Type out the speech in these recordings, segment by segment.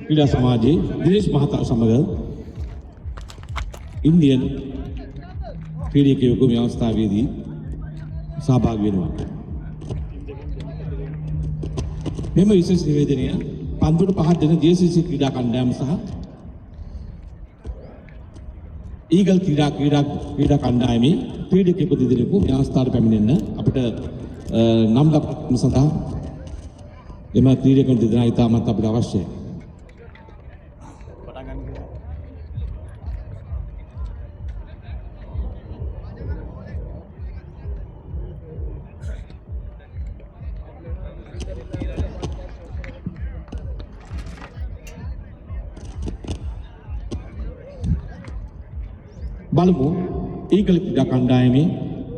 ක්‍රීඩා සමාජයේ දිනේෂ් මහතා සමග ඉන්දියන් ක්‍රීඩකයෙකු මේ අවස්ථාවේදී සහභාගී වෙනවා. මෙම විශේෂ නිවේදනය පන්දුවට පහත් දෙන JCC ක්‍රීඩා කණ්ඩායම සහ ඊගල් ක්‍රීඩා කණ්ඩායමේ ක්‍රීඩකයෙකු දෙදෙනෙකු මේ අවස්ථාවට පැමිණෙන්න අපිට නම් ලබා සඳහා එම ක්‍රීඩකයන් දෙදෙනා ඉතාමත් අපිට අවශ්‍යයි. බලමු ඊගල් ක්‍රීඩා කණ්ඩායමේ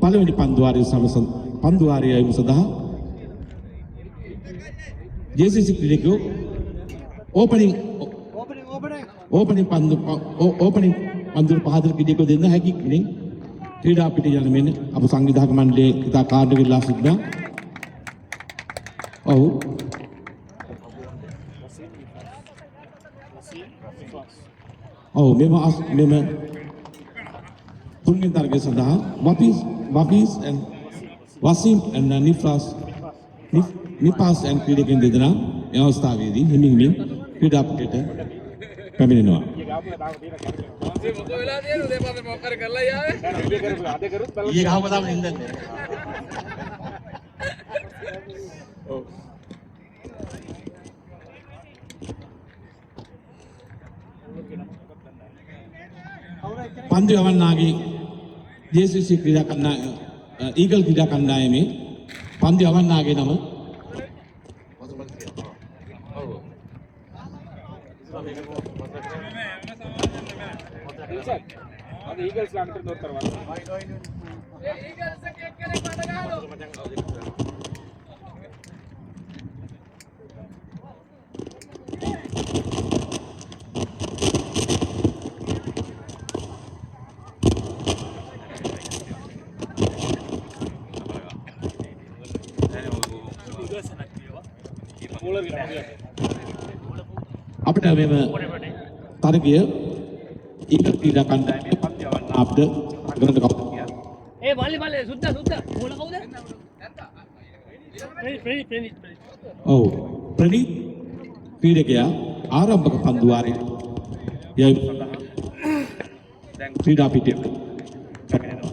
පළවෙනි පන්දුවාරයම සඳහා JCC ක්‍රීඩකයෝ ඕපනින් පන්දුර පහදර ක්‍රීඩකයෝ දෙන්න හැකි කෙනෙක් ක්‍රීඩා පිට යන මෙන්න අප සංවිධායක මණ්ඩලයේ ඉතා කාර්යයක් ඉල්ලා සිටිනවා. ඔව් මෙම තුන්වෙනි තරගය සඳහා වසීම් and නිපාස් and ක්‍රීඩකයන් දෙදෙනා මේ අවස්ථාවේදී හිමින් ක්‍රීඩා පිටට පැමිණෙනවා. පන්දු යවන්නාගේ JCC ක්‍රීඩා කණ්ඩායම ඊගල් ක්‍රීඩා කණ්ඩායමේ පන්දු යවන්නාගේ නම ඊගල්ස් ලාන්ට දොර කරවන්න. ඊගල්ස් එක්කෙනෙක් මඩ ගහනවා. අපිට මෙම තරගය ඊගල් ක්‍රීඩා කණ්ඩායමේ පන්දු යවන්න අපිට ගණන් කප්පු. බල්ලේ සුද්දා මොන කවුද? ප්‍රනීත්. ඔව් ප්‍රනීත් ක්‍රීඩකයා ආරම්භක පන්දුවාරයේ යයි දැන් ක්‍රීඩා පිටියට පැමිණෙනවා.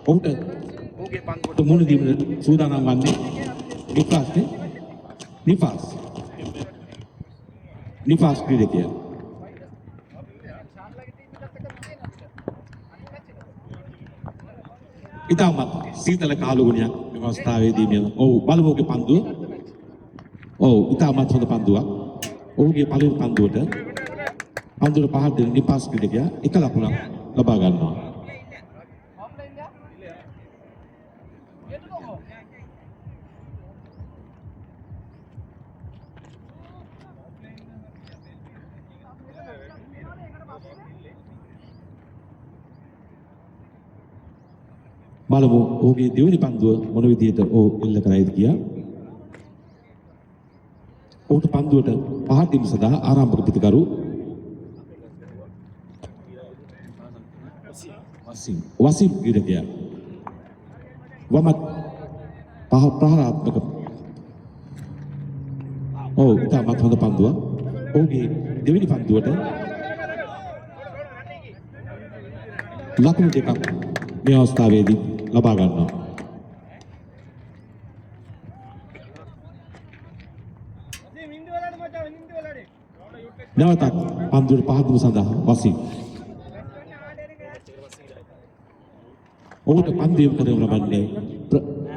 ඔහුගේ පන්දුවට මුණ දීම සූදානම් වන්නේ නිපාස් ක්‍රීඩකයා. ඉතාමත් සීතල කාලුගුණයක් මේ අවස්ථාවේදී මේ බලමු ඔහුගේ පන්දුව. ඉතාමත් හොඳ පන්දුවක්. ඔහුගේ පළවෙනි පන්දුවට පහත් දෙන නිපාස් ක්‍රීඩකයා එක ලකුණක් ලබා ගන්නවා. බලමු ඔහුගේ දෙවෙනි පන්දුව මොන විදිහට එල්ල කරයිද කියලා. ඔහුට පන්දුවට පහත් දීම සඳහා ආරම්භක පිතිකරු වසීම් ක්‍රීඩකයා වමත් ප්‍රහාරාත්මක ඉතාමත් හොඳ පන්දුවක්. ඔහුගේ දෙවෙනි පන්දුවට ලකුණු දෙකක් මේ අවස්ථාවේදී ලබා ගන්නවා. නැවතත් පන්දුවට පහදීම සඳහා වසීම් ඔහුට පන්දුව කරන ලබන්නේ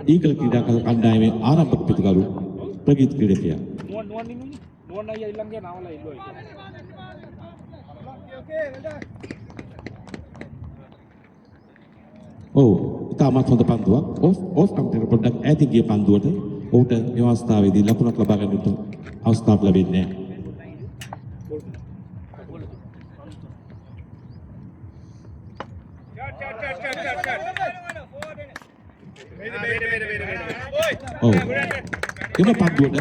ඊගල් ක්‍රීඩා කණ්ඩායමේ ආරම්භක පිතිකරු ප්‍රගීත් ක්‍රීඩකයා. නුවන් අයියා ඊළඟේ නාවලා ඉල්ලුවා. ඉතාමත් හොඳ පන්දුවක්. ඔෆ් කම්පියුටර් පොඩ්ඩක් ඈතින් ගිය පන්දුවට ඔහුට මේ අවස්ථාවේදී ලකුණක් ලබා ගන්නට අවස්ථාවක් ලැබෙන්නේ නැහැ. එම පන්දුවට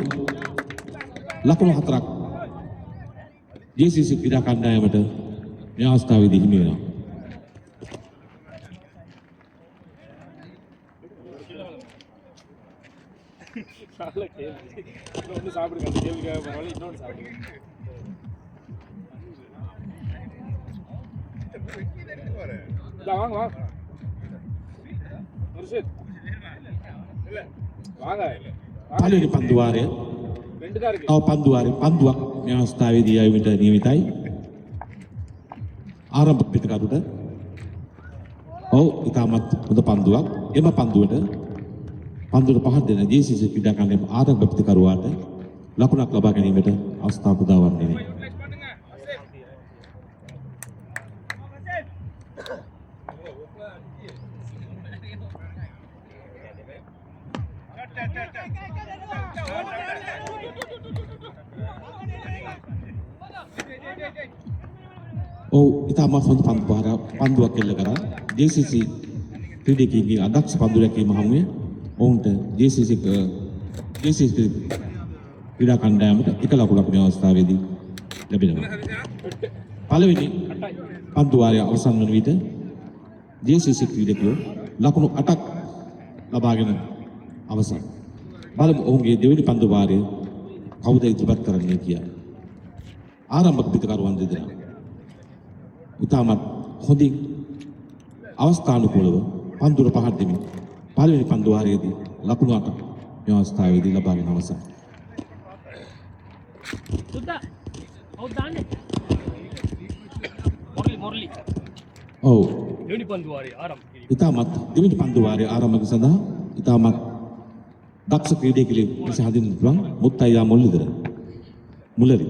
ලකුණු 4ක් JCC ක්‍රීඩා කණ්ඩායමට මේ අවස්ථාවේදී හිමි වෙනවා. இன்னொன்று சாப்பிடுங்க அந்த கேள்விக்காக பரவாயில்ல இன்னொன்று சாப்பிடுங்க வாங்க வாங்க முர்ஷித் வாங்க පළවෙනි පන්දු වාරය ரெண்டு தான் இருக்கு තව පන්දුවක් මේ අවස්ථාවේදී ආයුමට නියමිතයි. ආරම්භක පිටකරුට ඉතාමත් හොඳ පන්දුවක්. එම පන්දුවට පහර දෙන JCC ක්‍රීඩා කණ්ඩායම ආරම්භක පිටකරුවාට ලකුණක් ලබා ගැනීමට අවස්ථාව උදා වන්නේ නැහැ. ඉතාමත් හොඳ පන්දුවක් එල්ල කරා JCC ක්‍රීඩකයන්ගේ අදක්ෂ පන්දු රැකීම හමුවේ ඔවුන්ට JCC ක්‍රීඩා කණ්ඩායමට එක ලකුණක් මේ අවස්ථාවේදී ලැබෙනවා. පළවෙනි පන්දු වාරය අවසන් වන විට JCC ක්‍රීඩකයෝ ලකුණු 8ක් ලබාගෙන අවසන්. බලමු ඔවුන්ගේ දෙවෙනි පන්දු වාරය කවුද ඉදිරිපත් කරන්නේ කියලා. ආරම්භක පිටකරුවන් දෙදෙනා ඉතාමත් හොඳින් අවස්ථානුකූලව පන්දුර පහර දෙමින් පළවෙනි පන්දු වාරයේදී ලකුණු 8 මේ අවස්ථාවේදී ලබාගෙන අවසන්. සුද්දා ඔව් දාන්නේ මොරලි දෙවෙනි පන්දු වාරයේ ආරම්භ කිරීම. ඉතාමත් දෙවෙනි පන්දු වාරයේ ආරම්භක සඳහා ඉතාමත් දක්ෂ ක්‍රීඩකයෙකු ලෙස හඳුන්වන්න පුළුවන් මුත්තයියා මුල්ලරි.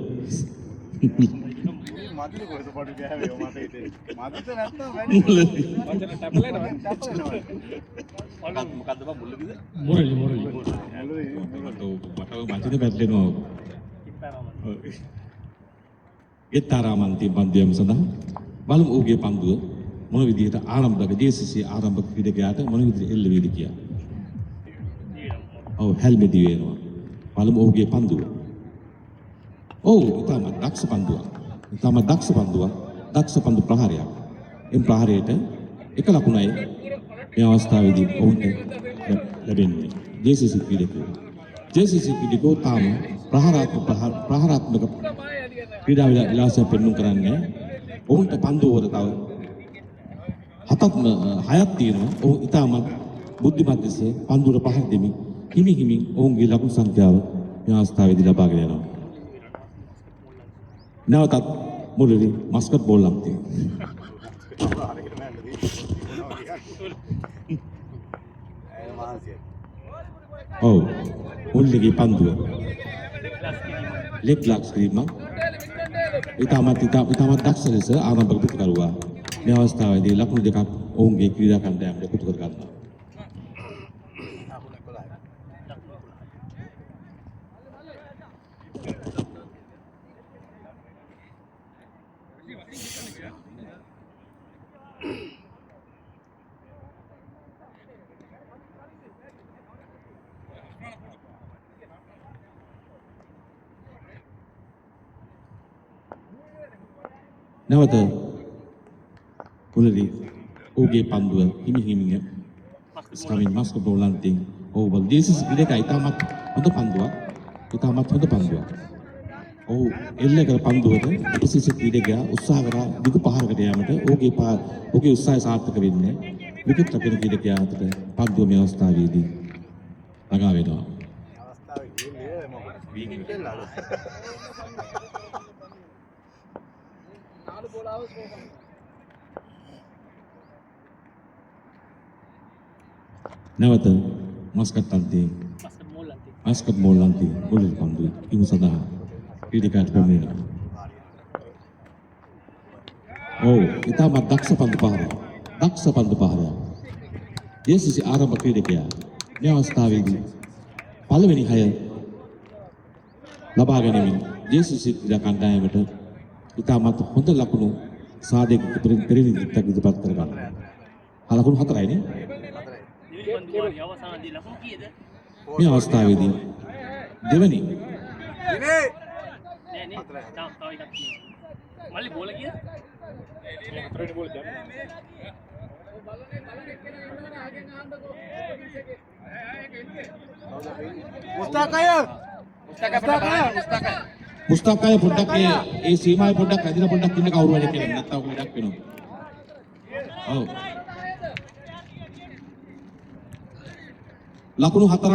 මදින කොහෙද පොඩි ගෑවේ ඔය මට හිතේ. මදිත නැත්තම් වැඩි. වචන ටැපලේනවා. මොකද්ද බා මුල්ලදිද? මොරලි මට මචින බැටලෙනවා. ගෙත්තාරාමන්ති පන්දුවම සඳහා බලමු ඔහුගේ පන්දුව මොන විදිහට ආරම්භක JCC ආරම්භක ක්‍රීඩකයාට මොන විදිහට එල්ල වේද කියලා. හෙල්මෙටි වෙනවා. බලමු ඔහුගේ පන්දුව. ඉතාමත් දක්ෂ පන්දුවක්. දක්ෂ පන්දු ප්‍රහාරයක්. එම් ප්‍රහාරයට එක ලකුණයි මේ අවස්ථාවේදී ඔවුන්ට ලැබෙන්නේ. JCC ක්‍රීඩකයෝ තාම ප්‍රහාරාත්මක ක්‍රීඩා විලාසය පෙන්වු කරන්නේ. ඔවුන්ට පන්දු වල තව හයක් තියෙනවා. ඔවුන් ඉතාමත් බුද්ධිමත් ලෙස පන්දුර පහර දෙමින් හිමින් ඔවුන්ගේ ලකුණු සංඛ්‍යාව මේ අවස්ථාවේදී ලබාගෙන යනවා. නැවතත් මුලදී මස්කට් බෝල් ලක් තියෙනවා. මුල්ලගේ පන්දුව ලෙග් ලක්ස් කිරීමක් ඉතාමත් දක්ෂ ලෙස ආරම්භක පිටකරුවා මේ අවස්ථාවේදී ලකුණු දෙකක් ඔවුන්ගේ ක්‍රීඩා කණ්ඩායමට එකතු කර ගන්නවා. නැවත මුලදී ඔහුගේ පන්දුව හිමින් ස්කමින් මස්කට් බෝල් ලන්තින් බල් JCC ක්‍රීඩකයා ඉතාමත් හොඳ පන්දුවක්. ඔහු එල්ල කර පන්දුවට JCC ක්‍රීඩකයා උත්සාහ කරා දිගු පහරකට යාමට ඔහුගේ උත්සාහය සාර්ථක වෙන්නේ. විකට් රකින ක්‍රීඩකයා අතට පන්දුව මේ අවස්ථාවේදී ළඟා වෙනවා. අවස්ථාවේ ගියේ මොකද? වීකින් දෙල්ලාද? නැවත මස්කට් බෝල් ලන්තින් මුලදී පන්දුව ඉමු සඳහා ක්‍රීඩකයාට පැමිණෙනවා. ඉතාමත් දක්ෂ පන්දු පහරයක්. JCC ආරම්භක ක්‍රීඩකයා මේ අවස්ථාවේදී පළවෙනි 6 ලබා ගැනීමෙන් JCC ක්‍රීඩා කණ්ඩායමට ඉතාමත් හොඳ ලකුණු සාධක පෙරනිදිත්තක් ඉදිරිපත් කර ගන්නවා. ලකුණු 4යි නේ. මේ අවස්ථාවේදී දෙවනි මල්ලි බෝල කිය හතරවෙනි බෝල දැම්මා. මුස්තාකය මුස්තාකය පොඩ්ඩක් ඒ සීමාවේ පොඩ්ඩක් ඇදිලා පොඩ්ඩක් ඉන්න කවුරු හරි කියලා නැත්තම් ඔක වැඩක් වෙනවා. ඔව්. ලකුණු 4ක්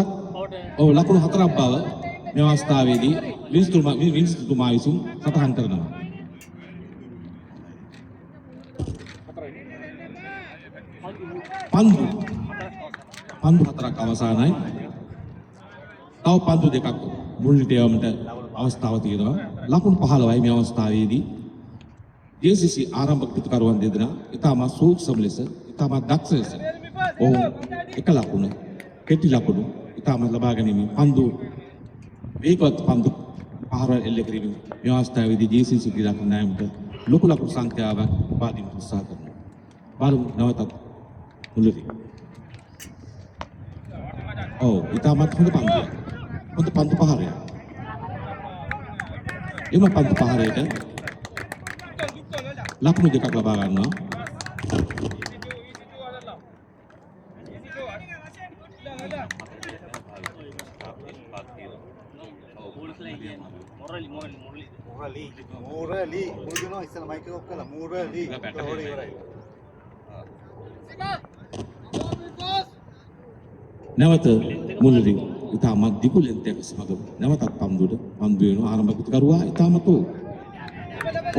ඔව් ලකුණු 4ක් බව මේ අවස්ථාවේදී වින්ස්තුමා විසින් සටහන් කරනවා. පන්දු 4ක් අවසానයි. තව පන්දු දෙකක් මුල්ලිට යවන්නට අවස්ථාව තියෙනවා. ලකුණු 15යි මේ අවස්ථාවේදී JCC ආරම්භක පිටකරුවන් දෙදෙනා ඉතාම සූක්ෂම ලෙස ඉතාම දක්ෂ ලෙස ඔවුන් එක ලකුණ කෙටි ලකුණු ඉතාම ලබා ගැනීම පන්දු වේගවත් පන්දු පහරවල් එල්ල කිරීම මේ අවස්ථාවේදී JCC ක්‍රීඩා කණ්ඩායමට ලොකු ලකුණු සංඛ්‍යාවක් ලබා දීමට උත්සාහ කරනවා. බලමු නැවතත් මුල්ලිට. ඔව් ඉතාමත් හොඳ පන්දුවක්. හොඳ පන්දු පහරයක්. එම පන්දු පහරයට ලකුණු දෙකක් ලබා ගන්නවා. මූරලි මුල්දුනවා ඉස්සලා මයික් එක ඔෆ් කළා මූරලි හොරේ ඉවරයි. නැවත මුල්ලින් ඉතාමත් දිගුලෙන්තයක සමග නැවතත් පන්දුවට පන්දු වෙනවා. ආරම්භක පිටකරුවා ඉතාමත්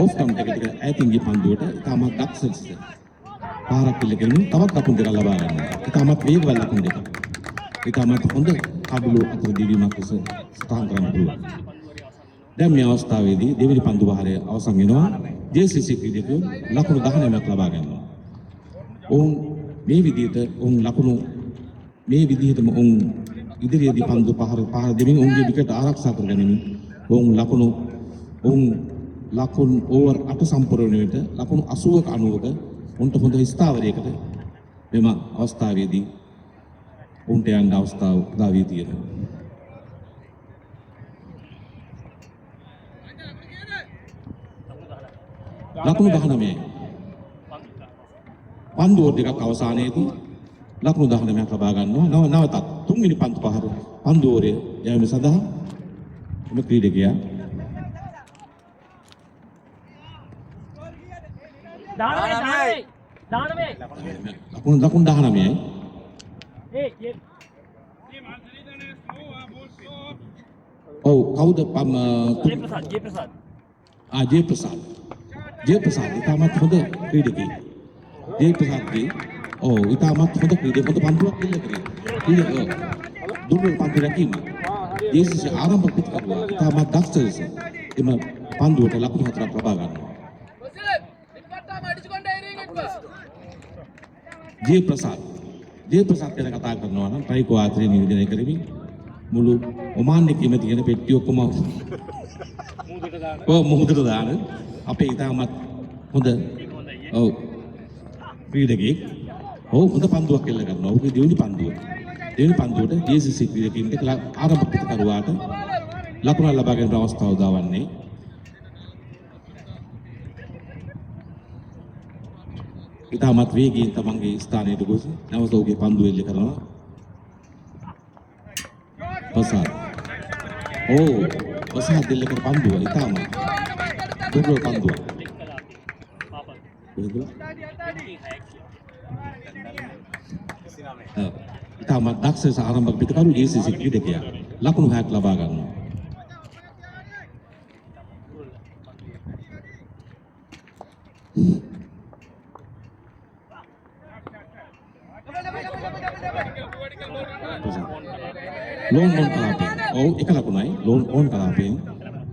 ඔෆ් කම් එකකට ඈතින් ගිය පන්දුවට ඉතාමත් දක්ෂ ලෙස පාරක් පිළිගෙන තවත් ලකුණු දෙකක් ලබා ගන්නවා. ඉතාමත් වේගවත් ලකුණු දෙකක්. ඉතාමත් හොඳ කඩළු අතර දිවීමක් ලෙස සටහන් කරන්න පුළුවන්. දැන් මේ අවස්ථාවේදී දෙවෙනි පන්දු වහරය අවසන් වෙනවා. JCC ක්‍රීඩකයෝ ලකුණු 19ක් ලබා ගන්නවා. ඔවුන් මේ විදිහටම ඔවුන් ඉදිරියේදී පන්දු පහර දෙමින් ඔවුන්ගේ විකට් ආරක්ෂා කර ගැනීම ඔවුන් ලකුණු ඕවර් 8 සම්පූර්ණ වෙනට ලකුණු 80ක 90ක උන්ට හොඳ ස්ථාවරයකට මෙම අවස්ථාවේදී උන්ට යන්න අවස්ථාව උදා වී තියෙනවා. ලකුණු 19යි. පන්දු දෙකක් අවසානයේදී ලකුණු 19ක් ලබා ගන්නවා. නැවතත් තුන්වෙනි පන්දු පහර පන්දු ඕරය යැවීම සඳහා එම ක්‍රීඩකයා ලකුණු 19යි. ඔව් කවුද ජයප්‍රසාද් ඉතාමත් හොඳ ක්‍රීඩකයෙක්. ජයප්‍රසාද්ගේ ඉතාමත් හොඳ ක්‍රීඩකයෙක්. හොඳ පන්දුවක් එල්ල කරේ. දුර්වල පන්දු රැකීම. JCC ආරම්භක පිටකරුවා ඉතාමත් දක්ෂ ලෙස එම පන්දුවට ලකුණු 4ක් ලබා ගන්නවා. ජයප්‍රසාද් ගැන කතා කරනවා නම් ට්‍රයිකෝ ආත්‍රේ නියෝජනය කරමින් මුළු ඔමාන් එකේම තියෙන පෙට්ටි ඔක්කොම මුහුදට දාන අපේ ඉතාමත් හොඳ ක්‍රීඩකයෙක්. හොඳ පන්දුවක් එල්ල කරනවා. ඔහුගේ දෙවෙනි පන්දුවට JCC ක්‍රීඩකයින්ට ආරම්භක පිටකරුවාට ලකුණු ලබා ගැනීමට අවස්ථාව උදාවන්නේ. ඉතාමත් වේගයෙන් තමන්ගේ ස්ථානයට ගොස් නැවත ඔහුගේ පන්දුව එල්ල කරනවා. ප්‍රසාද් එල්ල කර පන්දුව ඉතාමත් දුර්වල පන්දුවක්. ඉතාමත් දක්ෂ ආරම්භක පිටකරු JCC ක්‍රීඩකයා ලකුණු 6ක් ලබා ගන්නවා. ලෝන් ඕන් කලාපයෙන් එක ලකුණයි ලෝන් ඕන් කලාපයෙන්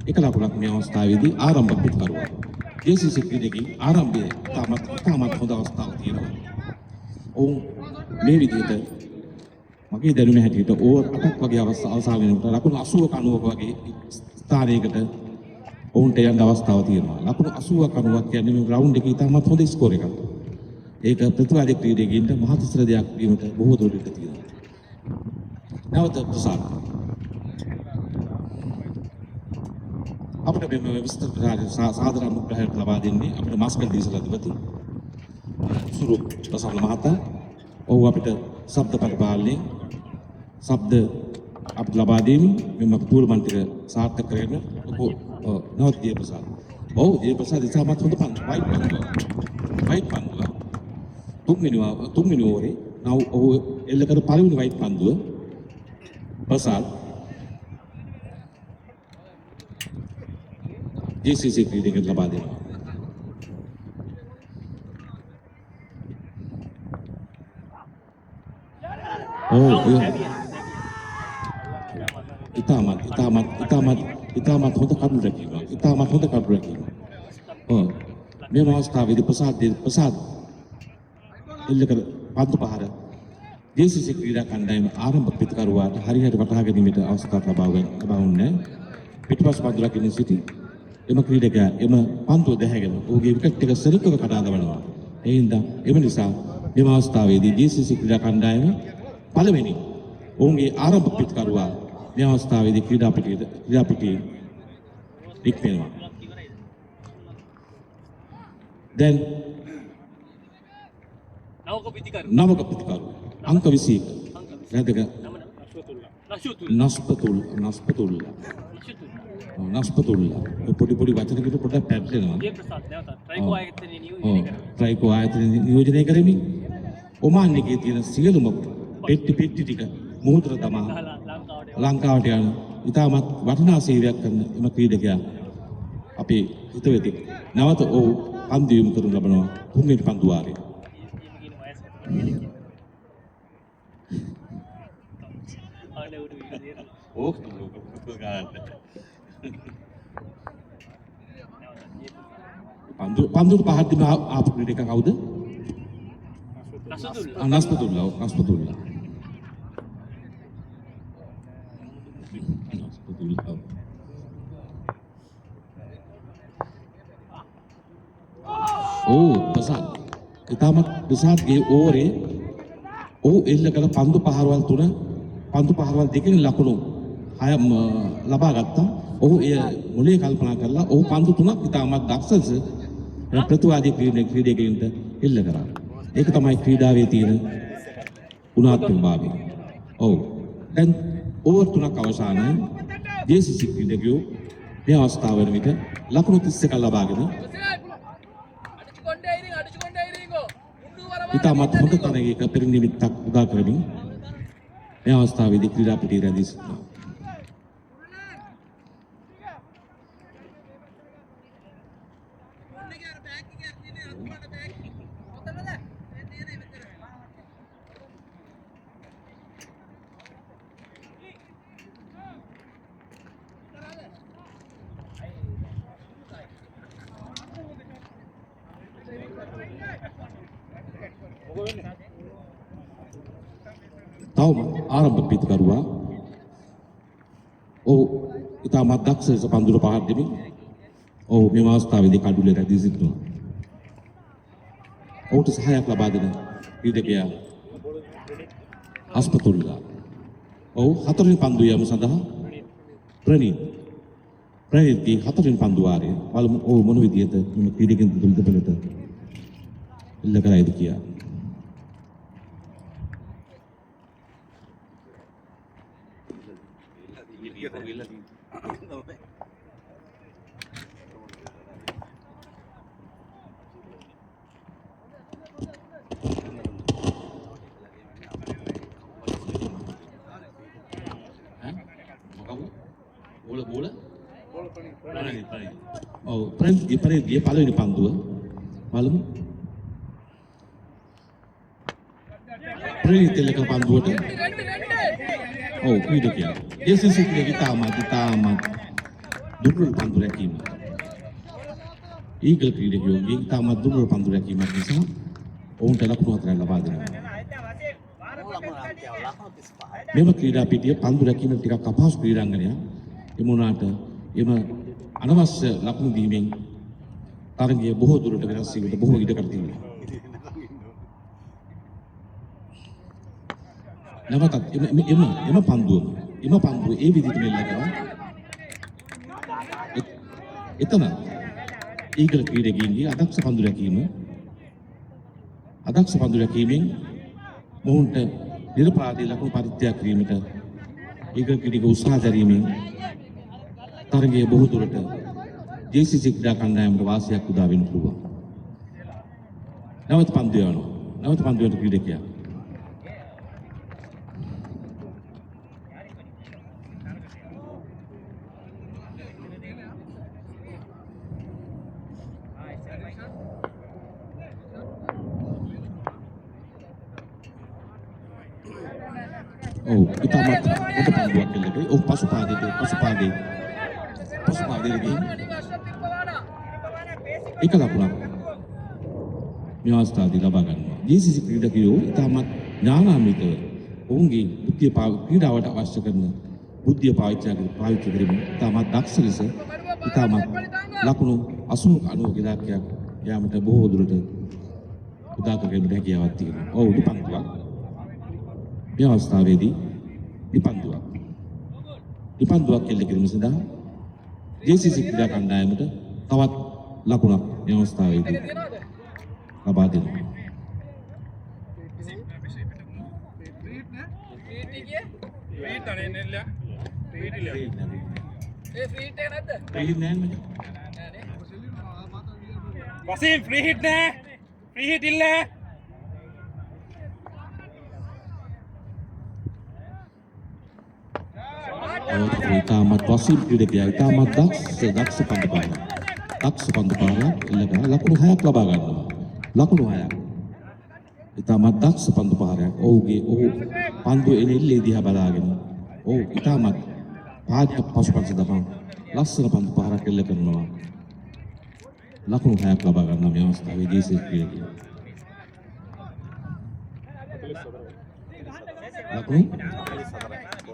එක ලකුණක් මේ අවස්ථාවේදී ආරම්භක පිටකරුවා. JCC ක්‍රීඩකයන් ආරම්භයේ ඉතාමත් හොඳ අවස්ථාවක් තියෙනවා. ඔවුන් මේ විදිහට මගේ දැනුම හැටියට ඕවර් 8ක් වගේ අවස්ථාව වෙනකොට ලකුණු 80ක 90ක වගේ ස්ථානයකට ඔවුන්ට යන්න අවස්ථාවක් තියෙනවා. ලකුණු 80ක 90ක් කියන්නේ මේ ග්‍රවුන්ඩ් එකේ ඉතාමත් හොඳ ස්කෝර් එකක්. ඒක ප්‍රතිවාදී ක්‍රීඩකයන්ට මහත්සර දෙයක් වීමට බොහෝ දුරට තියෙනවා. නැවත ප්‍රසාද් අපිට මේ විස්තර සාදර අනුග්‍රහයක් ලබා දෙන්නේ අපිට මාස්කල් දීසල අධිපති සුරු ප්‍රසන්න මහතා. ඔහු අපිට ශබ්ද පරිපාලනයේ ශබ්ද අපිට ලබා දෙමින් මෙම පූර්ව මන්ත්‍ර සාර්ථක කරගෙන ඔහු නවත් දියප්‍රසාද. ඔව් දියප්‍රසාද ඉතාමත් හොඳ වයිට් පන්දුව. තුන්වෙනි ඕවරේ නව ඔහු එල්ල කර පළවෙනි වයිට් පන්දුව ප්‍රසාද් JCC ක්‍රීඩකයන්ට ලබා දෙනවා. ඉතාමත් හොඳ කඩු රැකීම. ඉතාමත් හොඳ කඩු රැකීම. මේ අවස්ථාවේදී ප්‍රසාද් එල්ල කර පන්දු පහර JCC ක්‍රීඩා කණ්ඩායම ආරම්භක පිටකරුවාට හරියට වටහා ගැනීමට අවස්ථාවක් ලබා උන්නේ. පිටපස් පන්දු රකින්න සිටි එම ක්‍රීඩකයා එම පන්දුව දැහැගෙන ඔහුගේ විකට් එක සරිකව කඩා දමනවා. ඒ හින්දා එම නිසා මෙම අවස්ථාවේදී JCC ක්‍රීඩා කණ්ඩායම පළවෙනි ඔවුන්ගේ ආරම්භක පිටකරුවා මේ අවස්ථාවේදී ක්‍රීඩා පිටියේ එක්වෙනවා. දැන් නවක පිටකරු අංක 21 රැදක නස්පතුල්ලා පොඩි වචනකට පොඩ්ඩක් පැටලෙනවා. ට්‍රයිකෝ ආයතනයේ නියෝජනය කරමින් ඔමාන් එකේ තියෙන සියලුම පෙට්ටි ටික මුහුදට තමා ලංකාවට යන ඉතාමත් වටිනා සේවයක් කරන එම ක්‍රීඩකයා අපේ හිතවතෙක් නැවත ඔහු පන්දු යොමු කරනු ලබනවා තුන්වෙනි පන්දු වාරයේ. පන්දුට පහද්දිම ආපු ක්‍රීඩක කවුද? නස්පතුල්ලා. ප්‍රසාද්. ඉතාමත් ප්‍රසාද්ගේ ඕවරේ ඔහු එල්ල කළ පන්දු පහරවල් දෙකෙන් ලකුණු 6 ලබා ගත්තා. ඔහු එය මුලිය කල්පනා කරලා ඔහු පන්දු 3ක් ඉතාමත් දක්ෂ ප්‍රතිවාදී ක්‍රීඩකයන්ට එල්ල කරා. ඒක තමයි ක්‍රීඩාවේ තියෙන ගුණාත්මකභාවය. දැන් ඕවර් 3ක් අවසානයි. JCC ක්‍රීඩකයෝ මේ අවස්ථාව වන විට ලකුණු 31ක් ලබාගෙන ඉතාමත් හොඳ තරගයක පෙරනිමිත්තක් උදා කරමින් මේ අවස්ථාවේදී ක්‍රීඩා පිටියේ රැඳී සිටිනවා. තවම ආරම්භක පිටකරුවා ඔහු ඉතාමත් දක්ෂ ලෙස පන්දුර පහර දෙමින් ඔහු මේ අවස්ථාවේදී කඩුලේ රැඳී සිටිනවා. ඔහුට සහායක් ලබා දෙන ක්‍රීඩකයා අස්පතුල්ලා. ඔහු හතරවෙනි පන්දු යම සඳහා ප්‍රනීත්ගේ හතරවෙනි පන්දු වාරයේ බලමු ඔහු මොන විදිහට මේ ක්‍රීඩකයන් දෙපළට එල්ල කරයිද කියලා. ප්‍රනීත්ගේ පළවෙනි පන්දුව බලමු. ප්‍රනීත් එල්ල කළ පන්දුවට ක්‍රීඩකයා JCC ක්‍රීඩකයා ඉතාමත් දුර්වල පන්දු රැකීම. ඊගල් ක්‍රීඩකයෝගේ ඉතාමත් දුර්වල පන්දු රැකීමක් නිසා ඔවුන්ට ලකුණු 4ක් ලබා දෙනවා. මෙම ක්‍රීඩා පිටිය පන්දු රැකීම ටිකක් අපහසු ක්‍රීඩාංගනයක්. එම වුණාට එම අනවශ්‍ය ලකුණු දීමෙන් තරගය බොහෝ දුරට වෙනස් වීමට බොහෝ ඉඩකඩ තිබෙනවා. නැවතත් එම පන්දුව ඒ විදිහට මෙල්ල කරා එතන ඊගල් ක්‍රීඩකයන්ගේ අදක්ෂ පන්දු රැකීමෙන් මොවුන්ට නිරපරාධී ලකුණු පරිත්‍යාග කිරීමට ඊගල් ක්‍රීඩක උත්සාහ දැරීමෙන් තරගයේ බොහෝ දුරට JCC ක්‍රීඩා කණ්ඩායමට වාසියක් උදා වෙන්න පුළුවන්. නැවත පන්දු යන ක්‍රීඩකයා ඉතාමත් හොඳ පන්දුවක් එල්ලකේ. පසුපාදයේ එක ලකුණක් මේ අවස්ථාවේදී ලබා ගන්නවා. JCC ක්‍රීඩකයෝ ඉතාමත් ඥානාන්විතව ඔවුන්ගේ ක්‍රීඩාවට අවශ්‍ය කරන බුද්ධිය පාවිච්චි කිරීම ඉතාමත් දක්ෂ ලෙස ඉතාමත් ලකුණු 80 ගිලාකයක් යාමට බොහෝ දුරට උදා කර ගැනීමට හැකියාවක් තියෙනවා. පන්දුවක් මේ අවස්ථාවේදී නිපන්දුවක් එල්ල කිරීම සඳහා JCC ක්‍රීඩා කණ්ඩායමට තවත් ලකුණක් මේ අවස්ථාවේදී ලබා දෙනවා. වසීම් ෆ්‍රී හිට් නෑ. ෆ්‍රී හිට් ඉල්ල. ඉතාමත් වසීම් ක්‍රීඩකයා ඉතාමත් දක්ෂ පන්දුපාරයක් එල්ලගෙන ලකුණු 6ක් ලබා ගන්නවා. ලකුණු 6ක්. ඉතාමත් දක්ෂ පන්දුපාරයක්. ඔහු පන්දු එල්ලේ දිහා බලාගෙන ඉතාමත් පාදක පසුපස දමන ලස්සන පන්දුපාරක් එල්ල කරනවා. ලකුණු 6ක් ලබා ගන්නවා මේ අවස්ථාවේ JCC ක්‍රීඩකයා.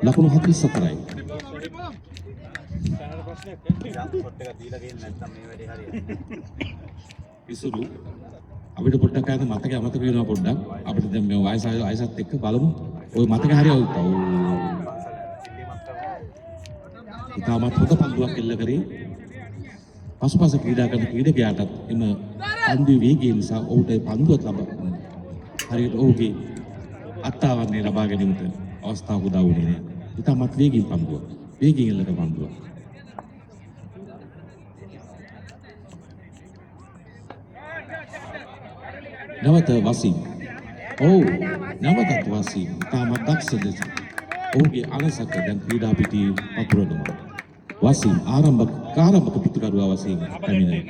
ලකුණු 44යි. ඉසුරු අපිට පොඩ්ඩක් ආයෙත් මතක වෙනවා පොඩ්ඩක්. අපිට දැන් මේ වයසත් එක්ක බලමු. ওই මතක හරියවුත්. ඉතාමත් හොඳ පන්දුවක් එල්ල කරේ. පසුපස ක්‍රීඩා කරන ක්‍රීඩකයාටත් එම පන්දුවේ වේගය නිසා ඔහුට පන්දුවක් හරියට ඔහුගේ අත්තාවන්නේ ලබා ගැනීමට අවස්ථාව උදා වුණේ නැහැ. ඉතාමත් වේගින් එල්ල කරන පන්දුවක්. නැවත වසීම්. නැවතත් වසීම්. ඉතාමත් දක්ෂ ලෙස ඔහුගේ අලසක දැන් ක්‍රීඩා පිටියේ වතුරනවා. වසීම් ආරම්භක පිටුකරුවා වසීම් පැමිණේ.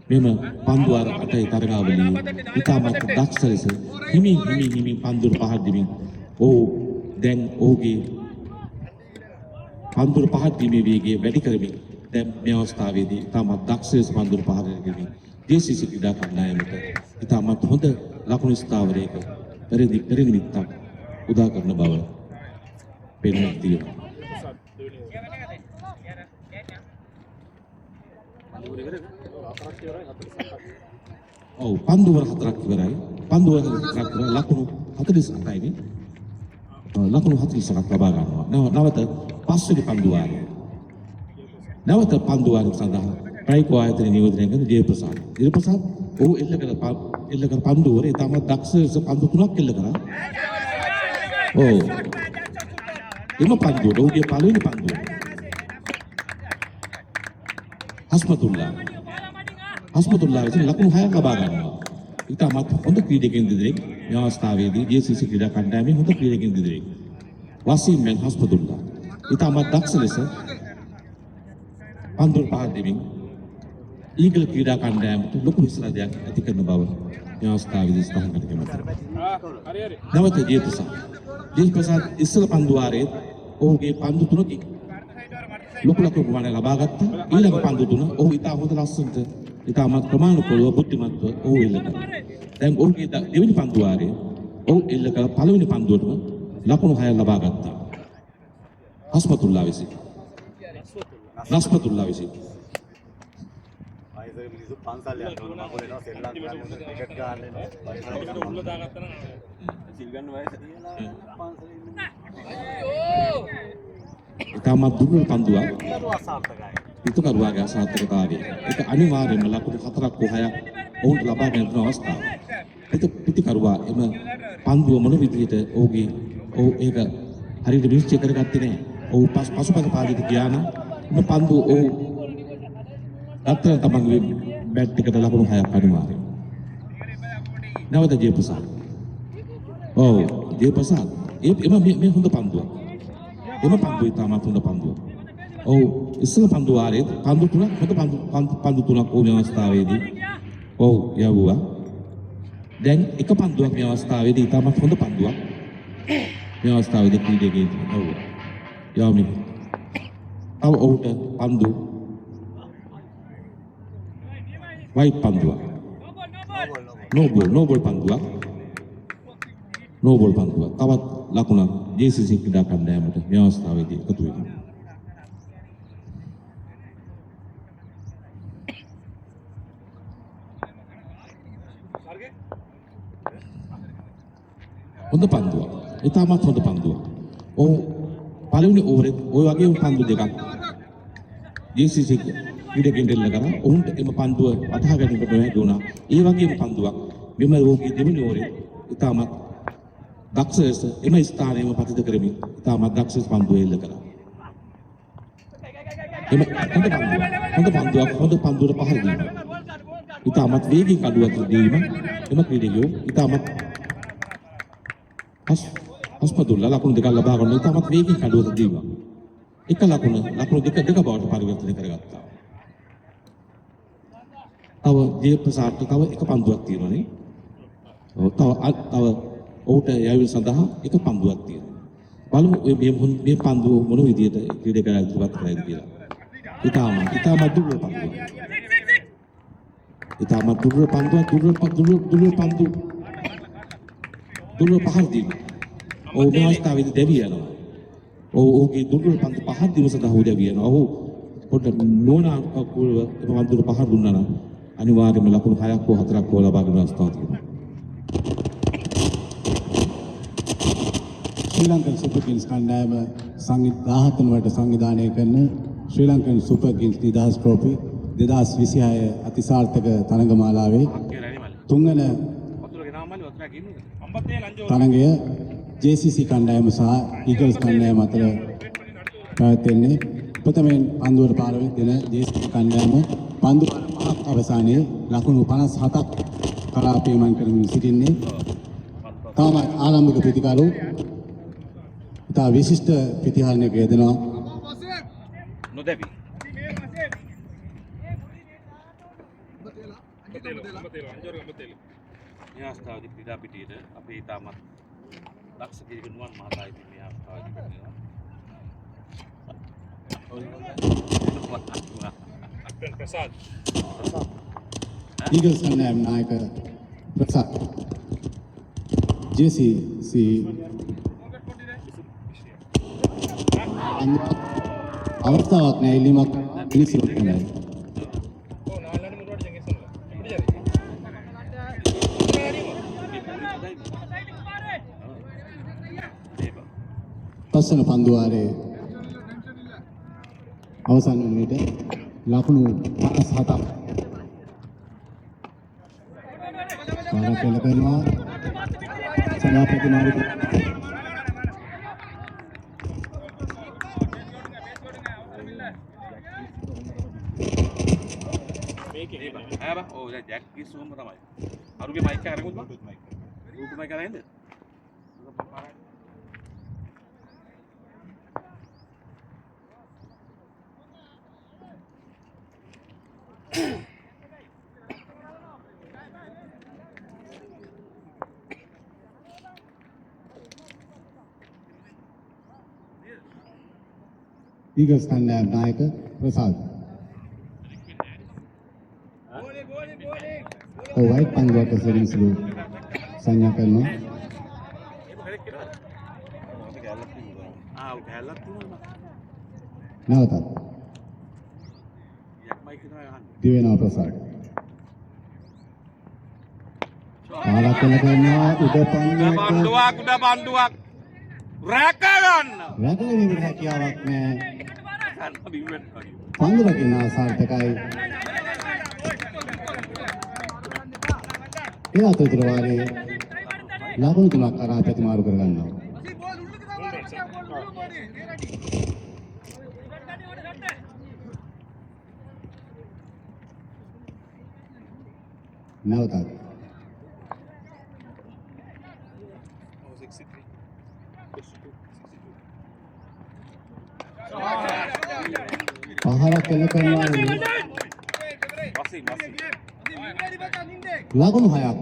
මෙම පන්දු අර අටේ තරගාවලියේ ඉතාමත් දක්ෂ ලෙස හිමින් පන්දුර පහර දෙමින් දැන් ඔහුගේ පන්දුර පහර දීමේ වේගය වැඩි කරමින් දැන් මේ අවස්ථාවේදී ඉතාමත් දක්ෂ ලෙස පන්දුර පහර දෙමින් JCC ක්‍රීඩා කණ්ඩායමට ඉතාමත් හොඳ ලකුණු ස්ථාවරයක පෙරදිමිත්තක් උදා කරන බව පෙනෙනවා තියෙනවා. පන්දුවර 4ක් ඉවරයි. ලකුණු 48යි. ලකුණු 48ක් ලබා ගන්නවා. නැවත පස්වෙනි පන්දුවාරය සඳහා ප්‍රයිකෝ ආයතන නියෝජනය කරන ජයප්‍රසාද්. ඔහු එල්ල කර පන්දුවර ඉතාමත් දක්ෂ පන්දු 3ක් එල්ල කරා. එම පන්දුවට ඔහුගේ පළවෙනි පන්දුව හස්මතුල්ලා විසින් ලකුණු 6ක් ලබා ගන්නවා. ඉතාමත් හොඳ ක්‍රීඩකයන් දෙදෙනෙක් මේ අවස්ථාවේදී JCC ක්‍රීඩා කණ්ඩායමේ හොඳ ක්‍රීඩකයන් දෙදෙනෙක්. වසීම් මෙන් හස්මතුල්ලා ඉතාමත් දක්ෂ ලෙස පන්දුර පහර දෙමින් ඊගල් ක්‍රීඩා කණ්ඩායමට ලොකු විශ්වාසයක් ඇති කරන බව මේ අවස්ථාවේදී සඳහන් කරනවා. නැවත ජයප්‍රසාද් ඉස්සල පන්දුවාරයේ ඔහුගේ පන්දු 3කින් ලොකු ප්‍රමාණය ලබා ගත්තා. ඊළඟ පන්දු 3 ඔහු ඉතා හොඳ ලස්සනට ඉතාමත් ප්‍රමාණිකව බුද්ධිමත්ව ඔහු එල්ල කළා. දැන් ඔහුගේ දෙවෙනි පන්දුවාරයේ ඔහු එල්ල කළ පළවෙනි පන්දුවටම ලකුණු 6 ලබා ගත්තා. හස්මතුල්ලා විසින්. ආයෙත් මිනිස්සු පන්සල් යනවා මම එනවා සෙල්ලම් කරන්න ටිකට් ගන්න එනවා උල්ල දාගත්තා නම් සිල් ගන්න වයස තියලා පන්සල් ඉතාමත් දුර්වල පන්දුවක් අසාර්ථකයි. පිටුකරුවාගේ අසාර්ථකතාවය. ඒක අනිවාර්යයෙන්ම ලකුණු 4ක් හෝ 6ක් ඔවුන්ට ලබා ගැනීමේ අවස්ථාව. පිටුකරුවා එම පන්දුව මොන විදිහට ඔහු ඒක හරියට විශ්චය කරගත්තේ නැහැ. ඔහු පසුපස පාදිත ගියා නම් එම පන්දුව ඔහු අත්තර තමන්ගේ බැට් එකට ලකුණු 6ක් අනිවාර්යයෙන්. නැවත ජයප්‍රසාද්. ඔව් ජයප්‍රසාද්. මේ හොඳ පන්දුවක්. එම පන්දුව ඉතාමත් හොඳ පන්දුවක්. ඔව් ඉස්සල පන්දු වාරයේ පන්දු තුනක් හොඳ පන්දු තුනක් ඕනේ අවස්ථාවේදී ඔව් යවුවා. දැන් එක පන්දුවක් මේ අවස්ථාවේදී ඉතාමත් හොඳ පන්දුවක්. මේ අවස්ථාවේදී ක්‍රීඩකයෙක් ඔව් යවමි. ඔහුට පන්දු වයිට් පන්දුවක්. නෝ බෝල් පන්දුවක්. නෝ බෝල් පන්දුවක්. තවත් ලකුණක් JCC ක්‍රීඩා කණ්ඩායමට මේ අවස්ථාවේදී එකතු වෙනවා. හොඳ පන්දුවක්. ඉතාමත් හොඳ පන්දුවක්. ඔහු පළවෙනි ඕවරේ ওই වගේම පන්දු දෙකක් JCC ක්‍රීඩකයන්ට එල්ල කරා. ඔවුන්ට එම පන්දුව අතහ ගැනීමට නොහැකි වුණා. ඒ වගේම පන්දුවක් මෙම රෝගී දෙවෙනි ඕවරේ ඉතාමත් දක්ෂ ලෙස එම ස්ථානයේම පතිත කරමින් ඉතාමත් දක්ෂ පන්දුව එල්ල කරා. එම හොඳ පන්දුවට පහර දීම. ඉතාමත් වේගී කඩුවක් දීම එම ක්‍රීඩකයෝ ඉතාමත් හස්පතුල්ලා ලකුණු දෙකක් ලබා ගන්න ඉතාමත් වේගී කඩුවක් දීම. එක ලකුණු දෙක බවට පරිවර්තනය කරගත්තා. තව ජයප්‍රසාද් තව එක පන්දුවක් තියෙනවානේ. තව ඔහුට යැවීම සඳහා එක පන්දුවක් තියෙනවා. බලමු මේ පන්දුව මොන විදියට ක්‍රීඩකයා ඉදිරිපත් කරයිද කියලා. ඉතාමත් දුර්වල පන්දුවක්. ඉතාමත් දුර්වල පන්දුව දුර්වල පහර දීම. ඔහු මේ අවස්ථාවේදී දැවි යනවා. ඔහුගේ දුර්වල පන්දු පහර දීම සඳහා ඔහු දැවි යනවා. ඔහු පොඩ්ඩක් නෝනාකුලව එම පන්දුවට පහර දුන්නා නම් අනිවාර්යයෙන්ම ලකුණු 6ක් හෝ 4ක් හෝ ලබා ගන්න අවස්ථාවක් තිබෙනවා. ශ්‍රී ලංකන් සුපර් කිංස් කණ්ඩායම සංවිධානය වලට සංවිධානය කරන ශ්‍රී ලංකන් සුපර් කිංස් නිදහස් ට්‍රොෆි 2026 අතිසාර්ථක තරඟමාලාවේ තුන්වන තරඟය JCC කණ්ඩායම සහ ඊගල්ස් කණ්ඩායම අතර පැවැත්වෙන්නේ. ප්‍රථමයෙන් පන්දුවට පාරවල් දෙන JCC කණ්ඩායම පන්දු 5ක් අවසානයේ ලකුණු 57ක් කරා පීමන් කරමින් සිටින්නේ. තාම ආරම්භක ප්‍රතිකාරෝ ඉතා විශිෂ්ට ප්‍රතිහාරණයක යෙදෙනවා. නොදැවි. මේ අවස්ථාවේදී ක්‍රීඩා පිටියේ අපේ ඉතාමත් දක්ෂ කිරිගනුවන් මහතා ඉතින් මේ අවස්ථාවේදී කරනවා. ප්‍රසාද් ඊගල්ස් කණ්ඩායම නායක ප්‍රසාද් JCC අවස්ථාවක් නැහැ ඉල්ලීමක් පිළිසිරු කරනවා. පස්වන පන්දු වාරයේ අවසන් වන විට ලකුණු 57ක් පාරක් එල්ල කරනවා. සභාපති මාරු ඔව් දැන් ජැක් කිස්සුවම තමයි. අරුගේ මයික් එක අරමුත් බං. Root mic අරින්ද? ඊගල්ස් කණ්ඩායම නායක ප්‍රසාද් වයිට් පන්දුවට සෙරින්ස්ලු සංඥා කරනවා. නැවතත් දිවෙනවා ප්‍රසාද්. පාරක් එල්ල කරනවා. උඩ පන්දුවක් රැක ගන්න. රැකගැනීමට හැකියාවක් නැහැ. පන්දු රකින්න සාර්ථකයි. ඒ අතරතුර වාරයේ ලකුණු 3ක් කරා ප්‍රතිමාරු කරගන්නවා. නැවතත් පහරක් එල්ල කරනවා. ලකුණු 6ක්.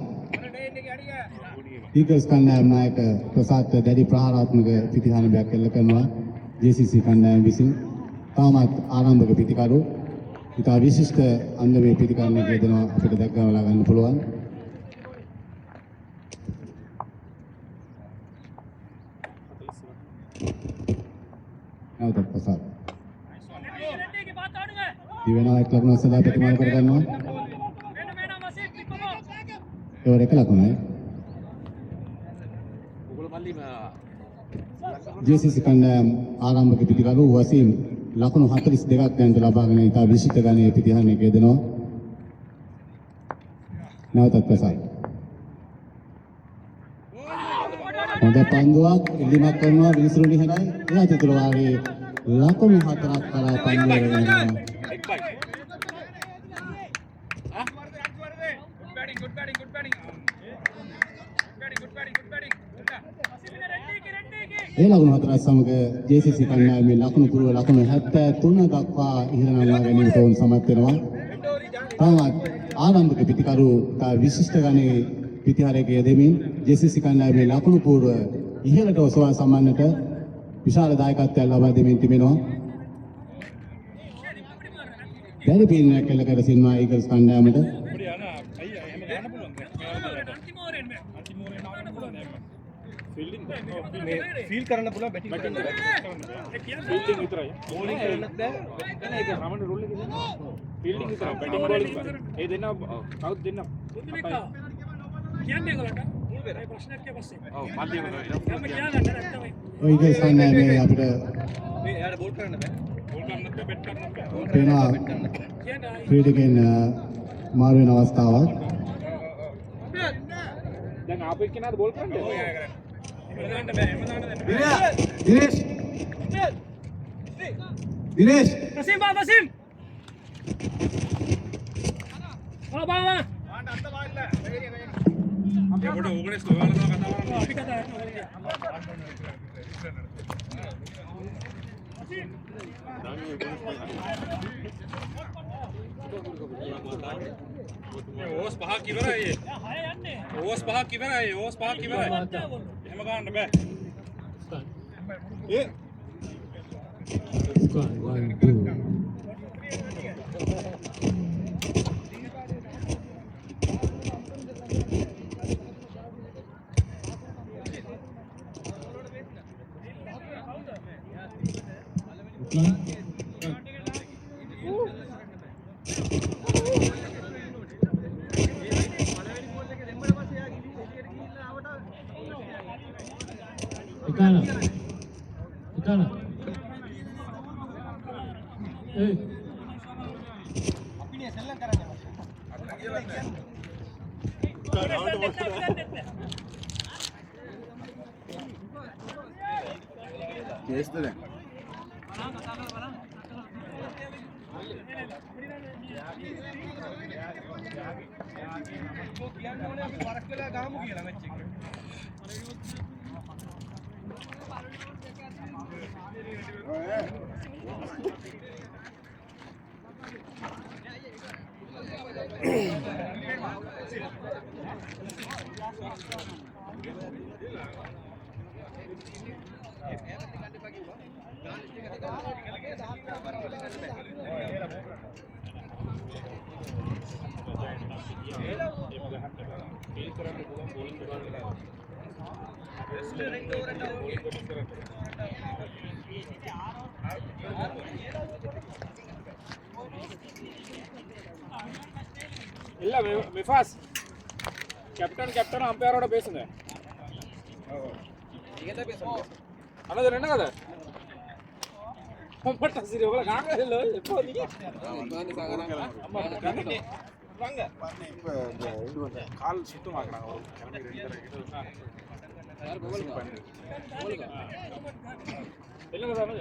ඊගල්ස් කණ්ඩායම නායක ප්‍රසාද් දැඩි ප්‍රහාරාත්මක ප්‍රතිහානයක් එල්ල කරනවා. JCC කණ්ඩායම විසින් තාමත් ආරම්භක ප්‍රතිකාරෝ ඉතා විශිෂ්ට අන්දමේ ප්‍රතිකාරණයක් යෙදෙනවා අපිට දැක්කවලා ගන්න පුළුවන්. නැවතත් ප්‍රසාද් දිවෙනවා එක් ලකුණක් සඳහා ප්‍රතිමාන කර ගන්නවා. ඒවර එක ලකුණයි. JCC කණ්ඩායම ආරම්භක ප්‍රතිකාරෝ වශයෙන් ලකුණු 42ක් දැන්ට ලබාගෙන ඉතා විශිෂ්ට ගණයේ ප්‍රතිහාරණයක් යෙදෙනවා. නැවතත් ප්‍රසාද් හොඳ පන්දුවක් එල්ලීමක් කරනවා විනිසුරුනි හැරයි. ඒ අතරතුර වාරයේ ලකුණු 4ක් කරා පන්දුව වෙනවා. ඒ ලකුණු 4 සමග JCC කණ්ඩායමේ ලකුණු පුරව ලකුණු 73 දක්වා ඉහළ නංවා ගැනීමට වුන් සමත් වෙනවා. තවමත් ආරම්භක පිටිකරු තා විශිෂ්ට ගණයේ පිටිහාරයක යෙදෙමින් JCC කණ්ඩායමේ ලකුණු පුරව ඉහළට ඔසවා සමන්නට විශාල දායකත්වයක් ලබා දෙමින් තිබෙනවා. දැඩි පීඩනයක් එල්ල කර සිටිනවා ඊගල්ස් කණ්ඩායමට. ෆීල් කරන්න පුළුවන් බැටිං කරන්න ෆීල්ඩින් විතරයි බෝලිං කරන්නත් බෑ ඒක රමණ රූල් එකේ දෙනවා ෆීල්ඩින් විතරයි බැටිං බෝලිං ඒ දෙන්න කවුද දෙන්න කියන්නේ ඒගොල්ලන්ට මුල් වෙරයි ප්‍රශ්නයක් පස්සේ ඔව් මල්ලි වෙනවා මම කියන්නේ නැත්තම් ඔය ඊගල්ස් කණ්ඩායමේ අපිට මේ එයාට බෝල් කරන්න බෑ බෝල් කරන්නත් බෑ බැට් කරන්නත් බෑ පේනවා ක්‍රීඩකයන් මාරු වෙන අවස්ථාවක්. දැන් ආපු එක්කෙනාද බෝල් කරන්නේ ඔය අය කරන්නේ Dinesh Dinesh Wasim, Pak Wasim. Oh, Pak. Tapi kata ඕස් පහක් ඉවරයි ඕස් පහක් ඉවරයි ඕස් පහක් ඉවරයි එහෙම ගන්න බෑ ඒ Ikana. Eh. இல்ல மிஃபாஸ் கேப்டன் அம்பையரோட பேசுங்க நீங்க தான் பேசுங்க அண்ணா என்ன கதை කොම්පට සිරි ඔයගොල්ලෝ ගානගලෝ එපොනි අම්මා ගන්නේ வாங்க கால் சுத்தமாக்குறாங்க ஒரு கிளம்பி ரெடி யார் போகல இல்லங்க sir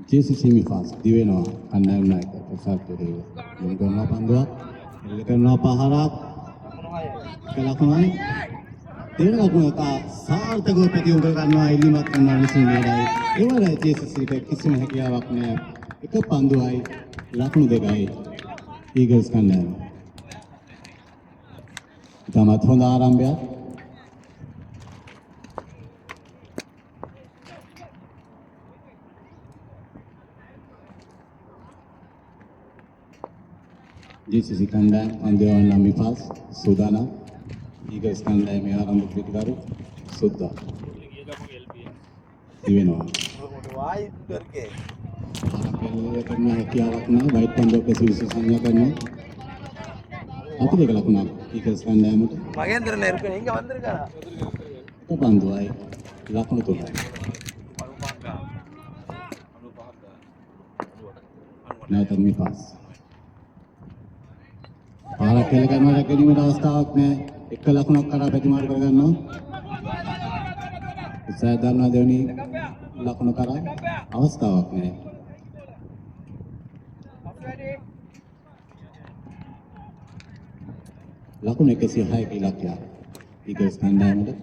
JCC Mifas diwenawa kandang naik ke pesawat dari Mungkin Panduak Mungkin Paharak Kelakuan Dengan aku kata saat teguh peti untuk karena ilimat karena misi merai Iwara JCC ke kisah hakia waknya Itu Panduai Lakun degai Eagles kandang Kita matahon aram biar JCC kandang Andewan Mifas Sudana Eagles kandang में आरंभ किया सुद्धा दिवेनो white करके पहले करना है क्या रखना वाइट पंदों के सिलसिले संज्ञा करना अब देख लो अपना Eagles kandang में மகேந்திர நேருக்கு எங்க வந்திருக்காரா तो बंदो आए लाखों तो है ना तो Mifas Para kailangan mo lagi mo daw sa tawag na ikalak na karapet mo kargan no. Sa dam na deuni lak na kara awas tawag na. Lak na kasi hai kilak ya. Eagles kanda mo.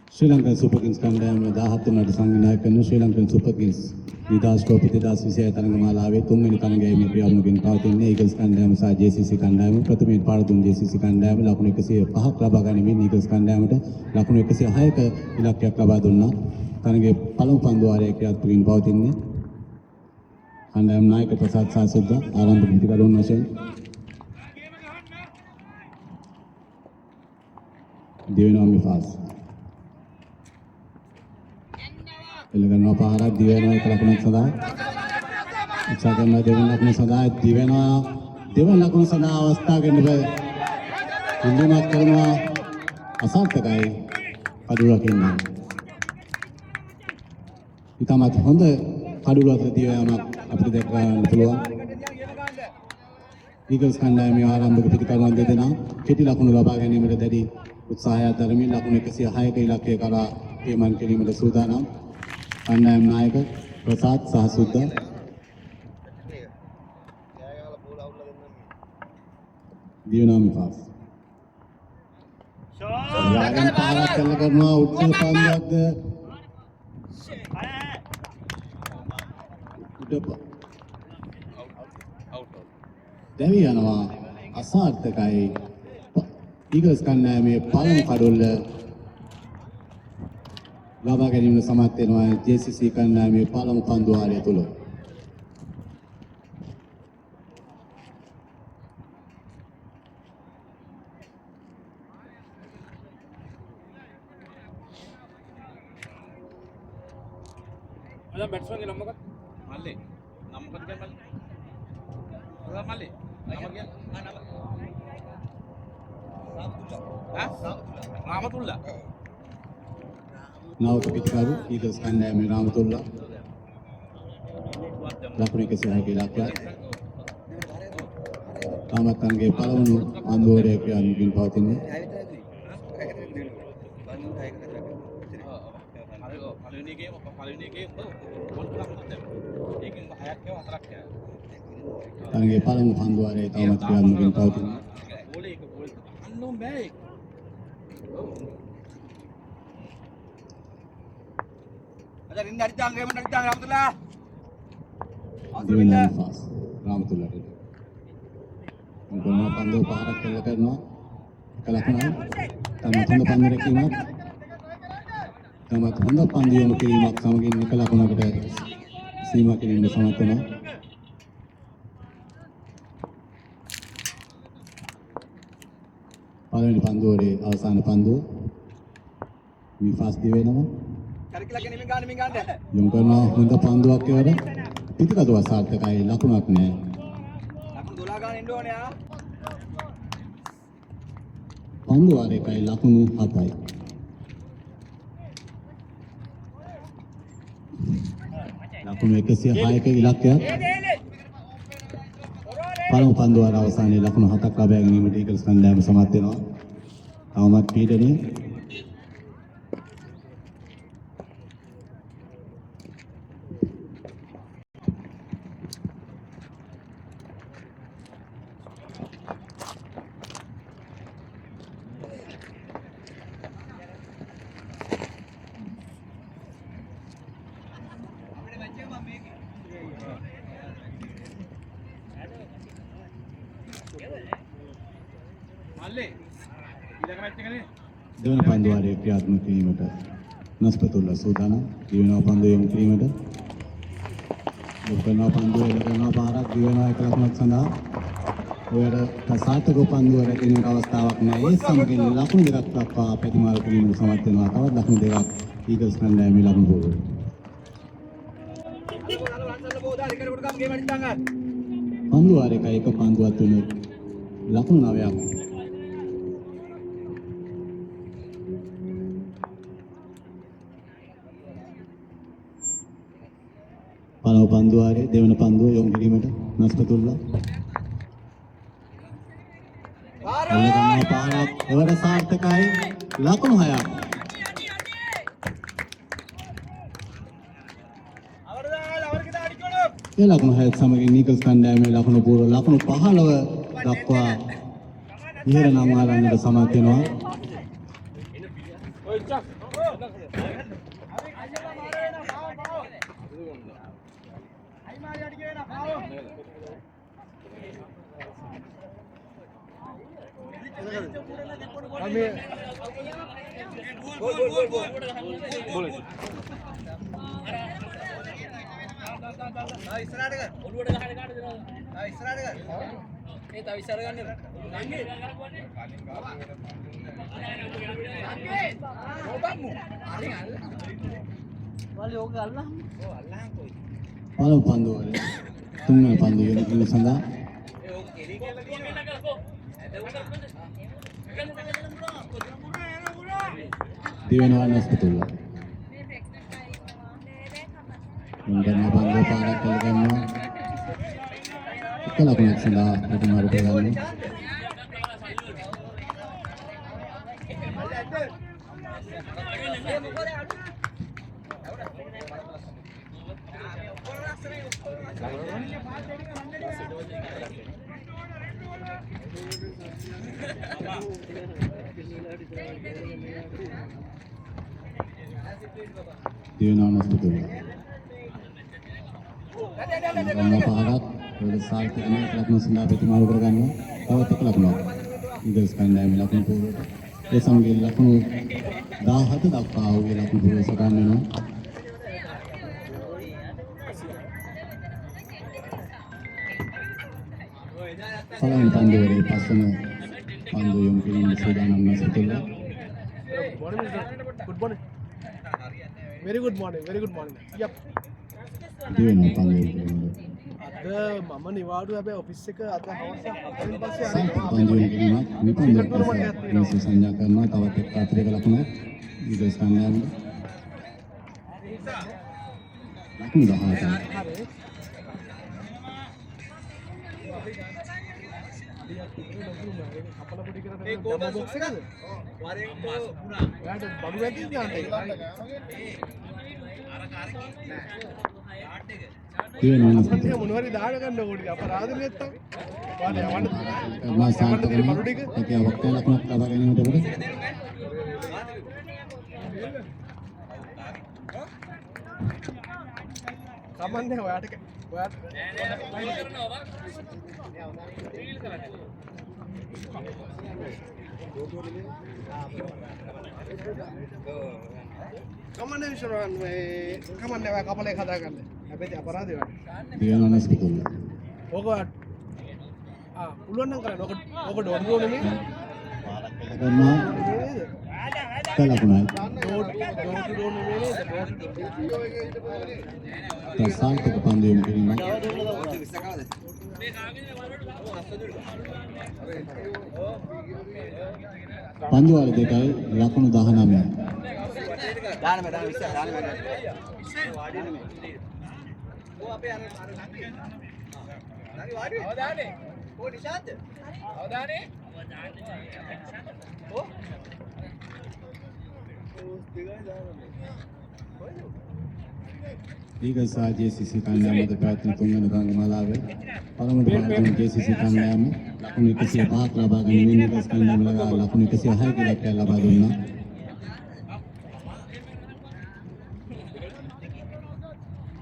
ශ්‍රී Lanka super kings කණ්ඩායම 17 වනට සංවිධානය කරන ශ්‍රී Lankan super kings 2026 තරගමාලාවේ තුන්වෙනි තරගයේදී ක්‍රියාත්මකව පවතින්නේ ඊගල්ස් කණ්ඩායම සහ JCC කණ්ඩායම. ප්‍රථමයෙන් පාර දුන් JCC කණ්ඩායම ලකුණු 105ක් ලබා ගැනීමෙන් ඊගල්ස් කණ්ඩායමට ලකුණු 106ක ඉලක්කයක් ලබා දුන්නා. තරගයේ පළමු පන්දු වාරයේ ක්‍රියාත්මකව පවතින්නේ කණ්ඩායම නායක ප්‍රසාද් සාසුද්ද ආරම්භක පිටිකරුවන් වශයෙන් දිවෙනවා මිෆාස් එළගන්නවා පාරක් දිවෙනවා එක ලකුණක් සඳහා උත්සාහ කරනවා දෙවන ලකුණ සඳහා දිවෙනවා දෙවන ලකුණ සඳහා අවස්ථාව ගන්න බෑ ඉල්ලීමක් කරනවා අසාර්ථකයි කඩුවක් ඉන්නවා ඉතාමත් හොඳ කඩුව අතර දිවයාමක් අපිට දැක ගන්න පුළුවන් ඊගල්ස් කණ්ඩායමේ ආරම්භක පිටිකරුවන් දෙදෙනා කෙටි ලකුණු ලබා ගැනීමට දැඩි උත්සාහය දරමින් ලකුණු 106ක ඉලක්කය කරා පියමන් කිරීමට සූදානම් කණ්ඩායම් නායක ප්‍රසාද් සහසුද්ද දියුණුවම පාස් යාගන් පාරක් කළ කරනවා උත්තර පන්දුවක්ද දැවි යනවා අසාර්ථකයි ඊගල්ස් කණ්ඩායමේ පළමු කඩොල්ල ලබා ගැනීමට සමත් වෙනවා JCC කණ්ඩායමේ පළමු පන්දු වාරය තුල. අද බැට්ස්මන් ගේ නම මොකක්ද? මල්ලේ. නම මොකක්ද කියන්නේ මල්ලේ? ඔයා මල්ලේ. නම කියන්නේ රාමතුල්ලා. නාවක පිටිකරු ඊගල්ස් කණ්ඩායමේ රාමතුල්ලා ලකුණු 106ක ඉලක්කයක් රාමතන්ගේ පළවුණු අන්දෝරේ ක්‍රියාත්මකින් පවතින්නේ තනගේ පළමු පන්දු වාරයේ තවමත් ක්‍රියාත්මකින් පවතින්නේ දිවෙනවා ෆාස් රාමතුල්ලාට මොකක්ද පන්දු පාරක් කළ කරනවා එක ලකුණයි තමත් හොඳ පන්දු රැකීමක් තමත් හොඳ පන්දු යොමු කිරීමක් සමගින් එක ලකුණකට සීමා කිරීමට සමත් වෙනවා පළවෙනි පන්දුවේ අවසාන පන්දුව මිෆාස් දිවෙනවා යොමු කරනවා හොඳ පන්දුවක් ඒවල පිටිකටුව සාර්ථකයි ලකුණක් නෑ ලකුණු 12 ගන්න එන්න ඕනේ ආ පන්දු වාරයකයි ලකුණු 7යි ලකුණු 106ක ඉලක්කයක් පළමු පන්දු වාර අවසානයේ ලකුණු 7ක් ලබා ගැනීමට ඊගල්ස් කණ්ඩායම සමත් වෙනවා තවමත් පීඩනය දෙවන පන්දු වාරයේ ක්‍රියාත්මක කිරීමට නස්පතුල්ලා සූදානම් දිවෙනවා පන්දු යොමු කිරීමට දෙවන පන්දු එළදෙනවා පාරක් දිවෙනවා එක ලකුණක් සඳහා ඔයාලට සාර්ථක පන්දු රැකීමේ අවස්ථාවක් නැහැ ඒ සමගින් ලකුණු දෙකක් දක්වා ප්‍රතිමාල් කිරීමට සමත් වෙනවා තවත් ලකුණු දෙකක් ඊගල්ස් කණ්ඩායමේ ලකුණු බෝරුව පන්දු වාරයක එක පන්දුවක් තුන ලකුණු 9ක් පළමු පන්දු වාරයේ දෙවන පන්දුව යොමු කිරීමට නස්පතුල්ලා එළගන්නවා පාරක් එවර සාර්ථකයි ලකුණු 6ක් ඒ ලකුණු 6 සමගින් නීගල්ස් කණ්ඩායමේ ලකුණු පූර්ව ලකුණු 15 දක්වා ඉහළ නම් ආරන්නට සමත් වෙනවා. පළමු පන්දුව වල තුන්වෙනි පන්දුව යොමු කිරීම සඳහා දෙවෙනි වනස්පතුල්ල මුංගන පන්දුව පාරක් කළ ගන්නවා එක ලකුණක් සඳහා ප්‍රතිමාරු කරගන්නවා දෙවෙනි වනස්පතුල්ල මුංගන පාරක් වල සාර්ථක ලකුණු සඳහා ප්‍රතිමාරු කරගන්නවා තවත් එක ලකුණක් නීගල්ස් කණ්ඩායමේ ලකුණු පූර්වට ඒ සමගින් ලකුණු 17 දක්වා ඔහුගේ ලකුණු පූර්ව සටහන් වෙනවා පළවෙනි පන්දුවේ පස්වන පන්දුව යොමු කිරීම සූදානම් නැසතුල්ල Good morning. Very good morning. Very good morning. Yep. දෙවෙනි පන්දුවේ අද මම නිවාඩු හැබැයි ඔෆිස් එක අද හවස 4න් පස්සේ සාර්ථක යනවා. පන්දුව යොමු කිරීමක් නිපුණතාවක් සංඥා කරනවා තවත් එක් අතිරේක ලකුණක් නීගල්ස් කණ්ඩායමට ලකුණු 18 හරි. අපල පොඩි කරලා මේ බොක්ස් එකද? වරෙන් පාස් වුණා. යාට බඩු වැටි ගන්නට ඒක. දෙවෙනි වනස්පතුල්ල ඒක මොනවද දාන ගන්න ඕනේ අපරාධ නැත්තම්. වාට යවන්න. කරනවා සාර්ථක වෙනවා හැකියාවක් ලකුණක් ලබා ගැනීමට උඩ කමන්නේ ඔයාට කමන්නේ විශ්වාස මේ කමන්නේ ඔයා කපලේ කතා කරන්න. හැබැයි අපරාධය වැඩි. දෙවෙනි වනස්පතුල්ල ඕක පුළුවන් නම් කරන්න. ඕක ඩෝන් ගෝ නෙමෙයි. කරනවා එක ලකුණයි ඩෝන් නෙමෙයි. සාර්ථක පන්දුව යොමු කිරීමක් පන්දු වල දෙකයි ලකුණු 19යි දාන්න බෑ දාන්න විශ්වාස දාන්න බෑ ඕ අපේ අර වාඩි අවදානේ ඕ නිශාන්ත අවදානේ ඕ නීගල්ස් සහ JCC කණ්ඩායම මත පැවැත්වෙන තුන්වෙනි රංගමාලාවේ පළමු පාරේ JCC කණ්ඩායම ලකුණු 105ක් ලබා ගැනීම නීගල්ස් කණ්ඩායම ලකුණු 106ක ඉලක්කයක් ලබා දුන්නා.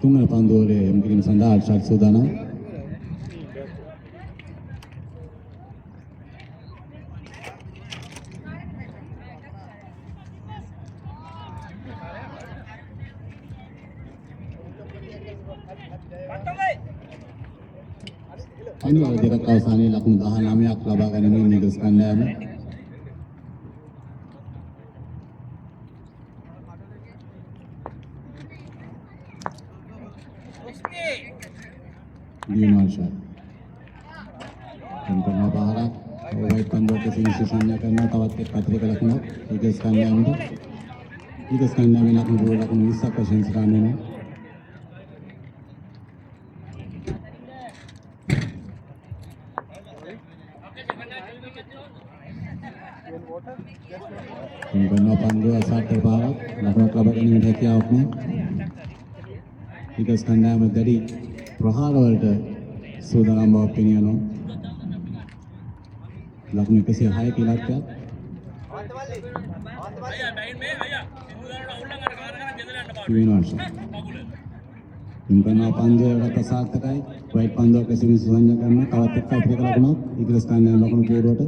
තුන්වෙනි පන්දුවේ යොමු කිරීම සඳහා අර්ෂාද් සූදානම්. පන්දුව දෙකක් අවසානයේ ලකුණු 19ක් ලබා ගැනීම නීගල්ස් කණ්ඩායම දිනවශා එන්ටර්නල් බාරක් ඔයයි පන්දුවට සිංහල සංඥා කරනවා තවත් එක් අතිරේක ලකුණක් නීගල්ස් කණ්ඩායමට නීගල්ස් කණ්ඩායමේ ලකුණු 20ක් වශයෙන් සටහන් වෙනවා. Karena pandu saat terbaik, lakukan kelabaran yang hati awaknya. Nීගල්ස් කණ්ඩායම දැඩි ප්‍රහාර වලට සූදානම් බව පෙනියනවා. ලකුණු 106 ඉලක්කයක්. විනාශ. ඉන්පනා පන්දුවට අසාර්ථකයි. වයිට් පන්දුවක් ලෙසින් සුසංජ කරනවා. තවත් එක්ක අපිට ලකුණක්. ඊග්‍රස් කන්‍යා ලකුණු පූර්වට.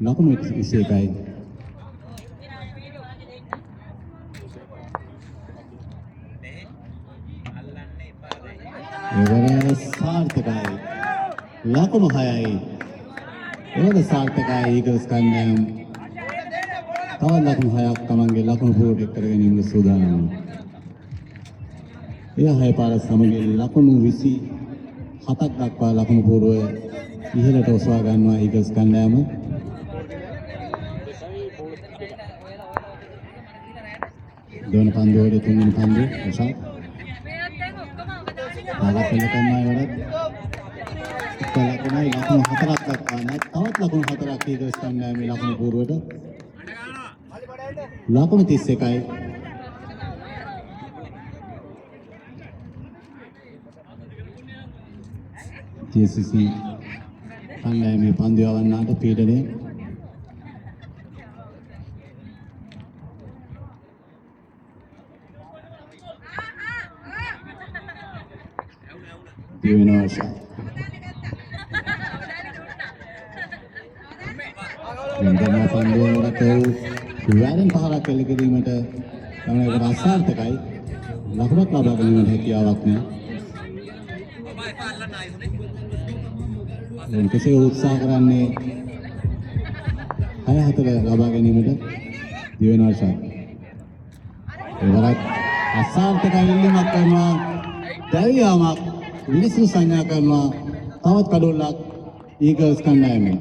ලකුණු 21යි. එවර සාර්ථකයි. ලකුණු 6යි. එවර සාර්ථකයි ඊග්‍රස් කන්‍යා. තවත් ලකුණු 6ක් තමන්ගේ ලකුණු පූර්වට එක් කර ගැනීමට සූදානම්. එය 6 පාර සමගින් ලකුණු 27ක් දක්වා ලකුණු පූර්වය ඉහළට ඔසවා ගන්නවා ඊග්‍රස් කණ්ඩායම. දෙවන පන්දුවේ තුන්වෙනි පන්දුව උසාව. ආගත් වෙන කරනවා වලත් ලකුණයි ලකුණු 4ක් දක්වා නැත්. තවත් ලකුණු 4ක් ඊග්‍රස් කණ්ඩායමේ ලකුණු පූර්වයට. ලකුණු 31යි. JCC කණ්ඩායමේ පන්දු යවන්නාට පීඩනය. දිවෙනවාශ. මෙන්දනා පන්දුවකට වැරෙන් පහරක් එල්ල කිරීමට තමයි අසාර්ථකයි. ලකුණක් ලබා ගැනීමට හැකියාවක් නැහැ. දැන් කෙසේ උත්සාහ කරන්නේ 6-4 ලබා ගැනීමට දිවෙනවාශ. ඒවරත් අසාර්ථකයි ඉල්ලීමක් කරනවා. දැවියාමක් විනිසු සංඥා කරනවා. තවත් කඩොල්ලක් ඊගල්ස් කණ්ඩායමේ.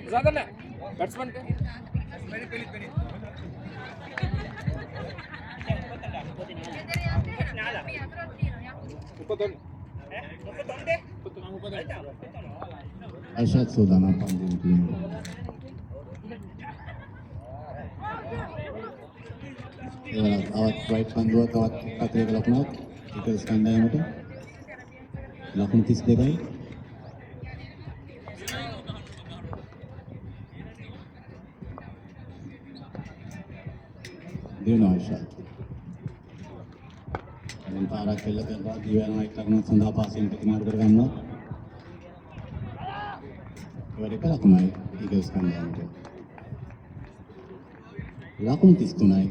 ज़्यादा ना बैट्समैन के අර්ෂත් සෝදානා පන්දුවේ තියෙනවා. තවත් රයිට් පන්දුව තවත් අතරේ ලකුණක් ඊගල්ස් කණ්ඩායමට. ලකුණු 32යි. දිවෙනවාශ. දැන් පාරක් එල්ල කරලා දිවෙනවා එක් ලකුණක් සඳහා පාසෙන් ප්‍රතිමාරු කර ගන්නවා. ඒවලක ලකුණයි ඊගල්ස් කණ්ඩායමට. ලකුණු 33යි.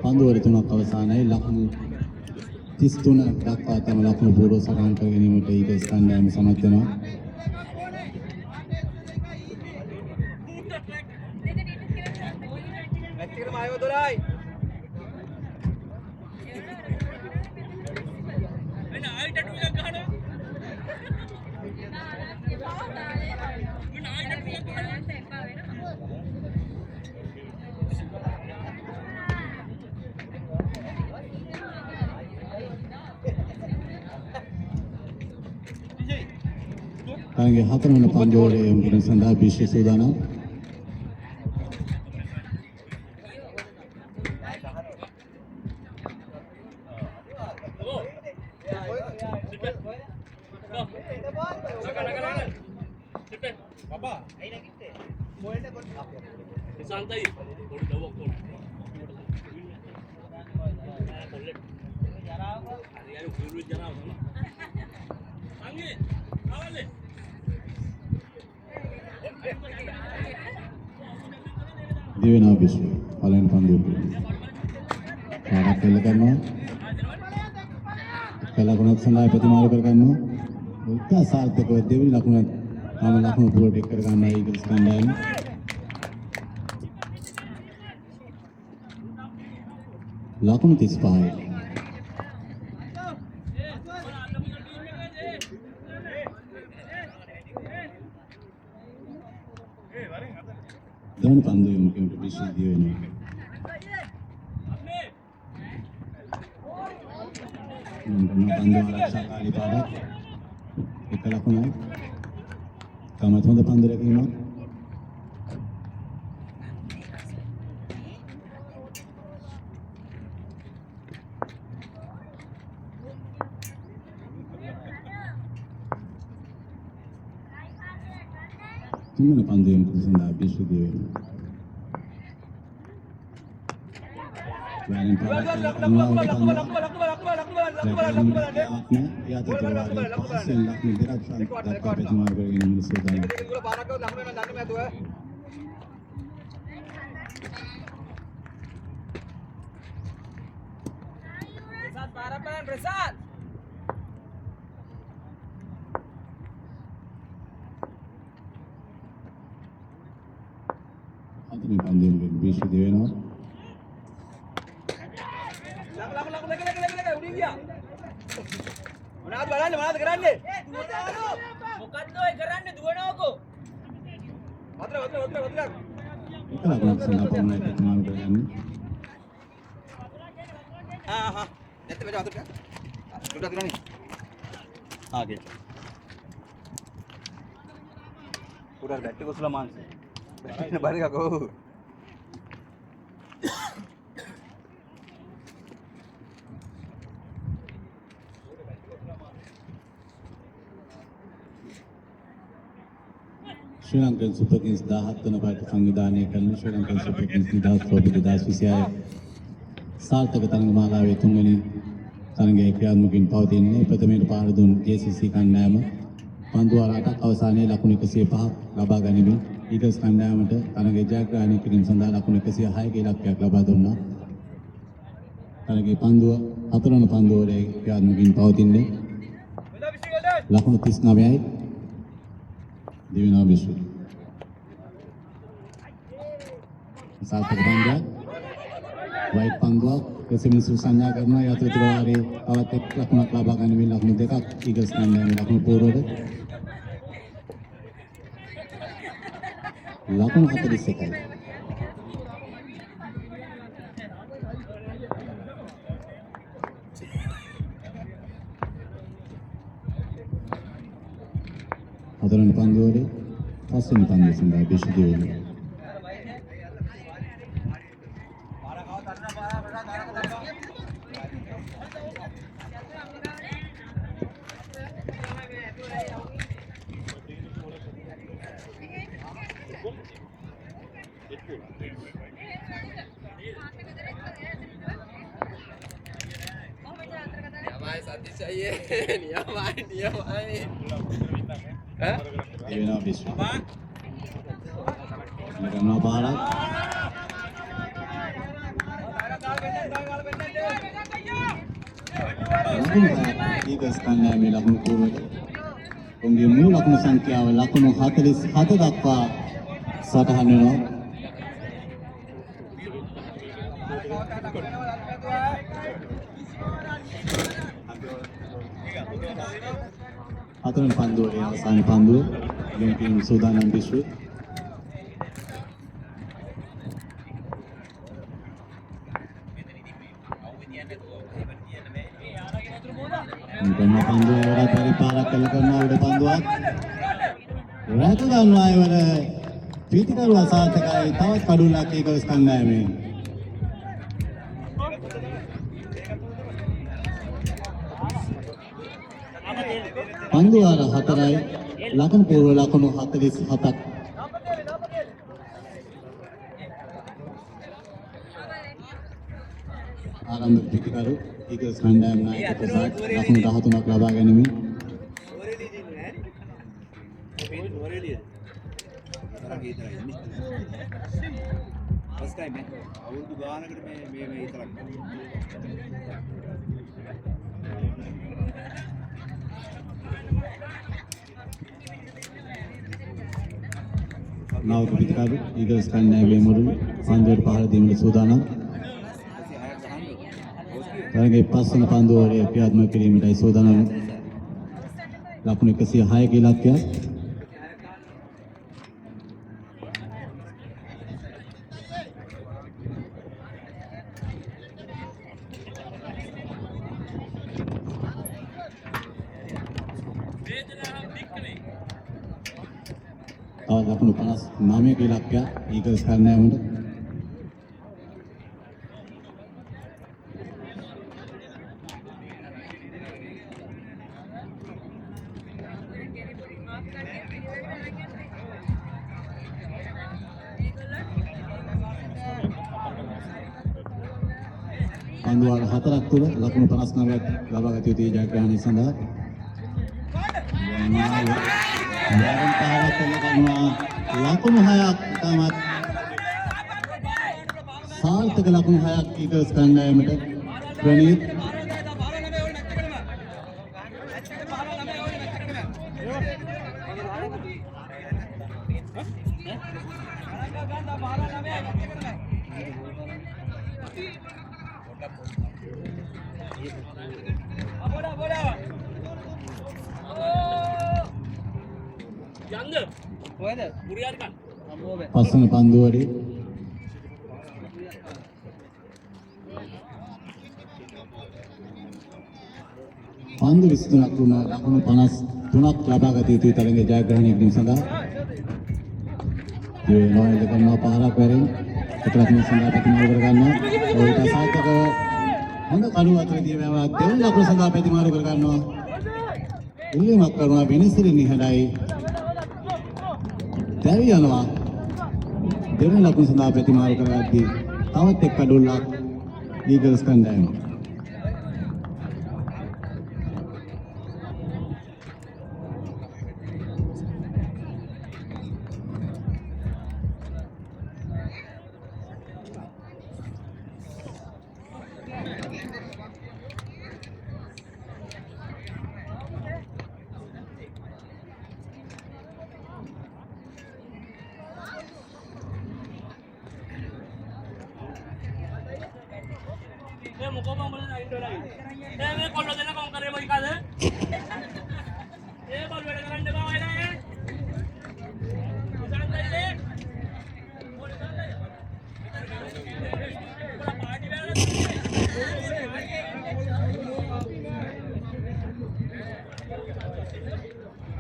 පන්දුවර 3ක් අවසానයි. ලකුණු 33 දක්වා තම ලකුණු පූර්ව සටහන් කර ගැනීමට ඊගල්ස් කණ්ඩායම සමත් වෙනවා. තරගයේ 4 වන පන්දුවට යොමු කිරීම සඳහා විශ්ව සූදානම්. දිවෙනවා විශ්ව පළවෙනි පන්දුවේ. පාරක් එල්ල කරනවා. කලකුණක් සඳහා ප්‍රතිමාරු කර ගන්නවා. උත්සාහ සාර්ථකව දෙවෙනි ලකුණ තම ලකුණු පුරට එක් කර ගන්නා ඊගල්ස් කණ්ඩායම. ලකුණු 35යි. දෙවන පන්දු යොමුකීමට විශ්වවිද්‍ය වෙනවා. පන්දු ආරක්ෂාකාරී පාඩක් එක ලකුණයි. තමත් හොඳ පන්දු රැකීමක්. තුන්වන පන්දු යොමුකීම සඳහා විශ්වවිද්‍ය වෙනවා. වැරෙන් පාඩක් හතරවෙනි පන්දු යොමුකීම විශ්වවිද්‍ය වෙනවා. මොනවද කරන්නේ? මොකද්ද ඔය කරන්නේ දුවනවකෝ? වතර. එක ලකුණක් සඳහා පමණයි ප්‍රතිමාන කරගන්නේ. නැත්නම් මෙතන වතර. දුරට කරන්නේ. ආගේ. පුරා බැට් එක උසලා මාන්සේ. බැට් එක බරි ගකෝ. ශ්‍රී ලංකන් සුපර් කිංස් 17 වන පාට සංවිධානය කරන ශ්‍රී ලංකන් සුපර් කිංස් නිදහස් ට්‍රොෆි 2026 සාර්ථක තරඟ මාලාවේ තුන්වෙනි තරඟයේ ක්‍රියාත්මකින් පවතින්නේ ප්‍රථමයට පාර දුන් JCC කණ්ඩායම පන්දු ආරාටක් අවසානයේ ලකුණු 105ක් ලබා ගනිමින් ඊගල්ස් කණ්ඩායමට තරඟයේ ජයග්‍රහණය කිරීම සඳහා ලකුණු 106ක ඉලක්කයක් ලබා දුන්නා. තරඟයේ පන්දුව හතරවන පන්දුවේ ක්‍රියාත්මකින් පවතින්නේ ලකුණු 39යි. දෙවෙනි විශ්ව සාර්ථක පන්දුවක් වයිට් පන්දුවක් එසෙමින් සංඥා කරනවා. යතුරු වාරයේ තවත් එක් ලකුණක් ලබා ගැනීම ලකුණු දෙකක් ඊගල්ස් කණ්ඩායමේ ලකුණු පූර්වයට ලකුණු 41යි. හතරවෙනි පන්දුවේ පස්වෙනි පන්දුව සඳහා විශ්වවිද්‍ය වෙනවා. දෙවෙනි විශ්ව ගන්නවා පාරක් ඊගස් කණ්ඩායමේ ලකුණු පූර්වයට උන්ගේ මුළු ලකුණු සංඛ්‍යාව ලකුණු 47 දක්වා සටහන් වෙනවා. හතරවෙනි පන්දුවේ අවසාන පන්දුව ගෙම්පින් සූදානම් විශ්ව මෙතන පන්දුව වරක් පරිපාලක කරනවා උඩ පන්දුවක් රැක ගන්නවා අයවර පීතිකරුවා සාර්ථකයි. තවත් කඩුලක් ඊගල්ස් කණ්ඩායමේ පන්දු ආර 4යි ලකුණු පූර්ව ලකුණු 47ක්. ආරම්භ පිටිකරු ඊගල්ස් කණ්ඩායම නායක ප්‍රසාද් ලකුණු 13ක් ලබා ගැනීම फर्स्ट टाइम है අවුරුදු ගානකට මේ විතරක් නාවක පිටකරු ඊගල්ස් කණ්ඩායමේ මුරුළු පන්දුවට පහර දීමට සූදානම්. තරගයේ පස්වන පන්දුවරේ ක්‍රියාත්මක කිරීමටයි සූදානම්. ලකුණු 106 ඉලක්කය. ලකුණු 59 ඉලක්කය ඊගල්ස් කණ්ඩායමට. පන්දුවල 4ක් තුල ලකුණු 59ක් ලබාගත යුතු ජයග්‍රහණය සඳහා ලකුණු 6ක් තමත් සාර්ථක ලකුණු 6ක් ඊගල්ස් කණ්ඩායමට. ප්‍රනීත් පස්වන පන්දුවරේ පන්දු 23ක් තුන ලකුණු 53ක් ලබාගත යුතුයි තරගයේ ජයග්‍රහණය කිරීම සඳහා. ඒ නොයල් කරනවා පාරක් වැරෙන් එතරම් මේ සඳහා ප්‍රතිමාරු කර ගන්නවා. ඔයිට සාර්ථක හොඳ කණු අතරදී මේවා දෙවන ලකුණු සඳහා ප්‍රතිමාරු කර ගන්නවා. ඉල්ලීමක් කරනවා වෙනසිරි නිහඬයි. දැවි යනවා. දෙවන ලකුණු සඳහා ප්‍රතිමාරු කරගද්දී තවත් එක් කඩුල්ලක් ඊගල්ස් කණ්ඩායම.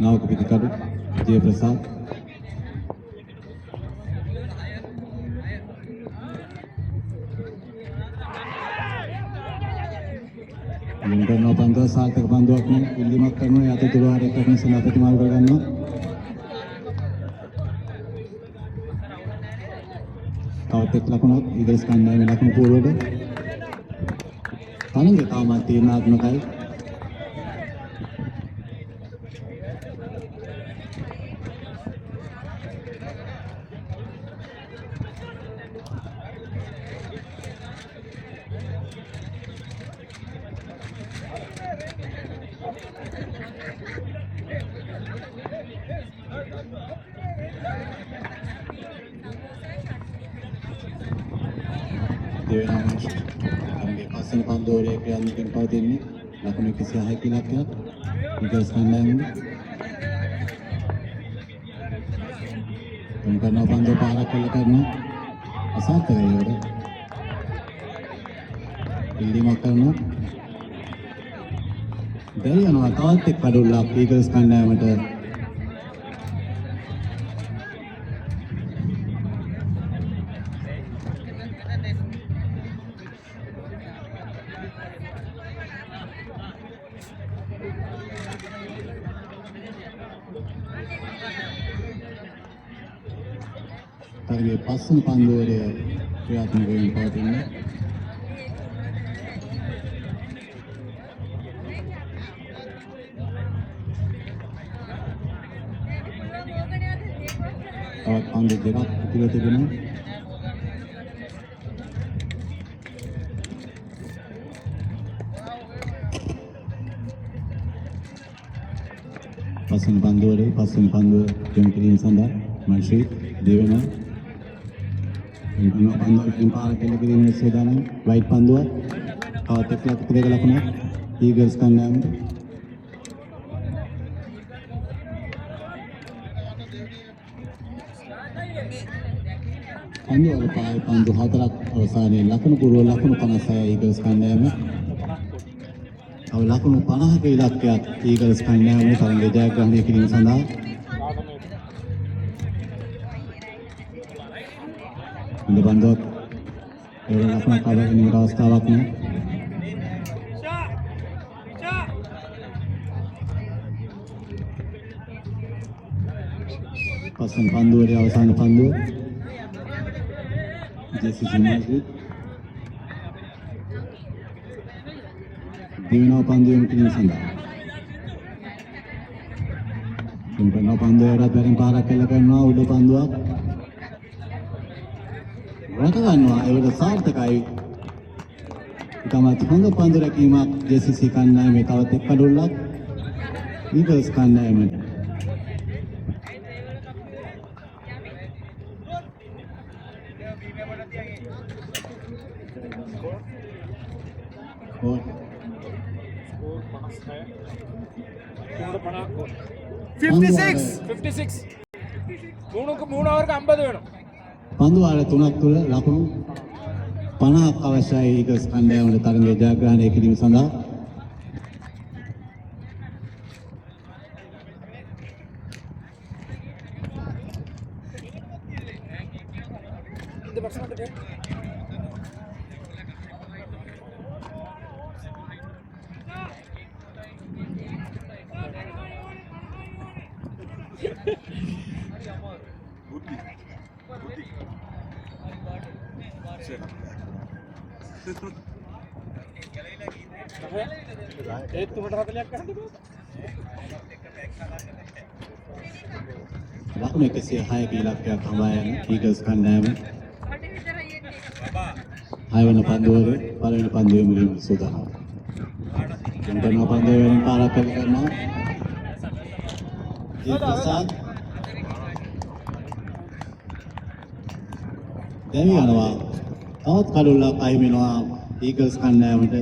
नावक पितिकाडु जय प्रसाद नो पंद्रह साल तक बंदो अपने दिल्ली मत करना या तो दोबारा एक अपने सनातन मार कर करना तावतेक लकुणु ईगल्स कण्डायमे लकुणु पूर्वड तानंगे तामा तीर्णात्मकයි පන්දුවරේ ක්‍රියාත්මක වෙන පවතින්නේ ලකුණු 106 ඉලක්කයක් ඊගල්ස් කණ්ඩායමෙන් තුන් කරන පන්දුව පාරක් කළ කරනවා අසාර්ථකයි වල ඉල්ලීමක් කරනවා දැන් යනවා තවත් එක් කඩුල්ලක් ඊගල්ස් කණ්ඩායමට තරගයේ පස්වන පන්දුවරය ක්‍රියාත්මක වෙමින් පවතින්නේ තවත් පන්දු දෙකක් ඉතිරිව තිබෙනවා පස්වන පන්දුවරේ පස්වන පන්දුව යොමු කිරීම සඳහා මන්ශ්‍රී දෙවන පන්දුව පාර කෙල කිරීමේ සූදානම් වයිට් පන්දුව තවත් එක් දෙක ලකුණක් ඊගල්ස් කණ්ඩායමට. පන්දු වල පහයි පන්දු 4ක් අවසානයේ ලකුණු පුරව ලකුණු 56 ඊගල්ස් කණ්ඩායම. තව ලකුණු 50ක ඉලක්කයක් ඊගල්ස් කණ්ඩායම තරගය ජයග්‍රහණය කිරීම සඳහා ඉන්න බන්දුවක් ඒ ලකුණක් අද ගැනීමට අවස්ථාවක් නැහැ. පස්සෙන් පන්දුවේ අවසාන පන්දුව JCC Madrid දිනන පන්දුවෙන් කිරීම සඳහා තුන්වෙනි පන්දුවේට බැරින් පාරක් කෙල කරනවා උඩ පන්දුවක් රට ගන්නවා ඒකට සාර්ථකයි. ඉතාමත් හොඳ පන්දු රැකීමක් JCC කණ්ඩායමේ තවත් එක් කඩුල්ලක් ඊගල්ස් කණ්ඩායමට. स्कोर 56 3 over 50 වෙනවා. පන්දු වාර 3ක් තුල ලකුණු 50ක් අවශ්‍යයි ඊගල්ස් කණ්ඩායමට තරගය ජයග්‍රහණය කිරීම සඳහා. एक तो 40ක් ගහන්න බෑ. ලකුණු 106ක ඉලක්කයක් හඹා යන ඊගල්ස් කණ්ඩායම 6 වෙනි පන්දුවේ පළවෙනි පන්දුවේ මුලින්ම සූදානම්. දෙවෙනි පන්දුවේ වෙනින් පාරක් කළ කරනවා ජීප්‍රසාද් දැන් යනවා තවත් කඩුල්ලක් අහිමි වෙනවා ඊගල්ස් කණ්ඩායමට.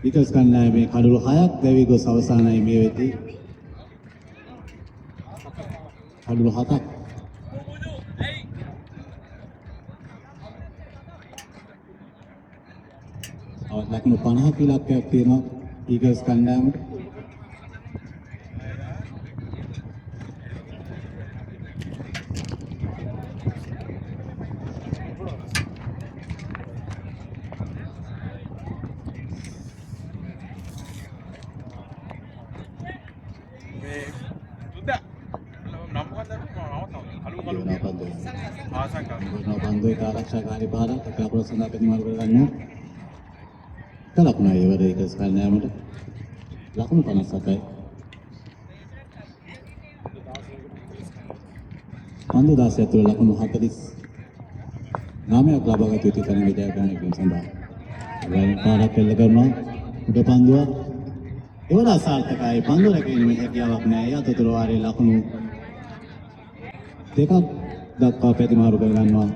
ඊගල්ස් කණ්ඩායමේ කඩුළු 6ක් දැවි ගොස් අවසානයේ මේ වෙති. කඩුළු 7ක් අවුත් ලකුණු 50ක ඉලක්කයක් තියෙනවා ඊගල්ස් කණ්ඩායමට. පන්දුවේ ආරක්ෂාකාරී පාරක් කපුල සඳහා ප්‍රතිමාල් කරගන්නවා. ලකුණයි ඒවර ඊගල්ස් කණ්ඩායමට ලකුණු 57යි. පන්දු 16 තුළ ලකුණු 49ක් ලබාගත යුතු තරගය ජයග්‍රහණය කිරීම සඳහා ගායන පාරක් එල්ල කරනවා උඩ පන්දුවක් ඒවල අසාර්ථකයි. පන්දු රැකීමේ හැකියාවක් නැහැ. අතතුරු වාරයේ ලකුණු දෙකක් දක්වා ප්‍රතිමාරු කරගන්නවා.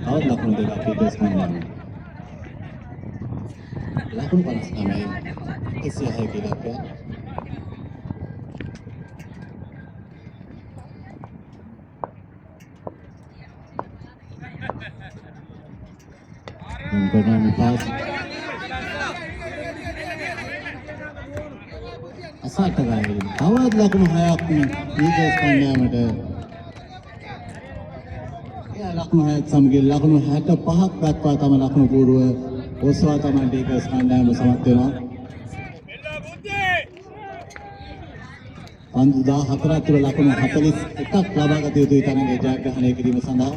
තවත් ලකුණු දෙකක් ඊගල්ස් කණ්ඩායමට ලකුණු 59යි 106 ඉලක්කය. Ekonomi pas අසාර්ථකයි. තවත් ලකුණු 6ක් ඊගල්ස් කණ්ඩායමට. එයා ලකුණු 6ක් සමග ලකුණු 65ක් දක්වා තම ලකුණු පූර්ව ඔස්වා තමයි ඊගල්ස් කණ්ඩායම සමත් වෙනවා. පන්දු 14ක් තුළ ලකුණු 41ක් ලබාගත යුතුයි තරගය ජයග්‍රහණය කිරීම සඳහා.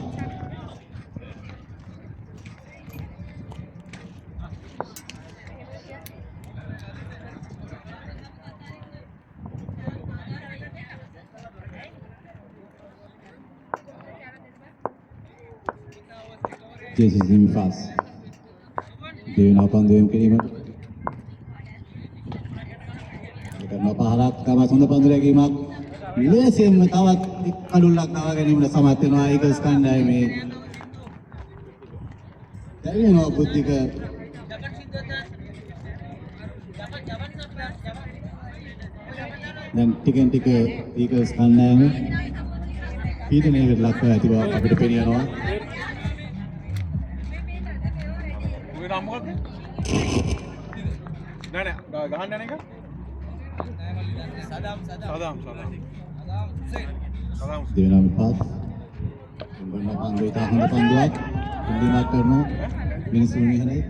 JCC Mifas දෙවෙනි පන්දුවෙන් කිරීමට කරන පහරක් තම හොඳ පන්දු රැකීමක් ලේසියෙන්ම තවත් එක් කඩුල්ලක් නවා ගැනීමට සමත් වෙනවා ඊගල්ස් කණ්ඩායමේ. දැනෙනවා බුද්ධික දැන් ටිකෙන් ටික ඊගල්ස් කණ්ඩායම පීඩනයකට ලක් වෙලා ඇති බව අපිට පෙනියනවා. ඔය නම් මොකක්ද? නෑ නෑ ගහන්න යන එක? සදාම් දෙවනම පාස් උඹන පන්දු ඉතා හොඳ පන්දුවක් ඉල්ලීමක් කරනවා මිනිසුන් විහරයි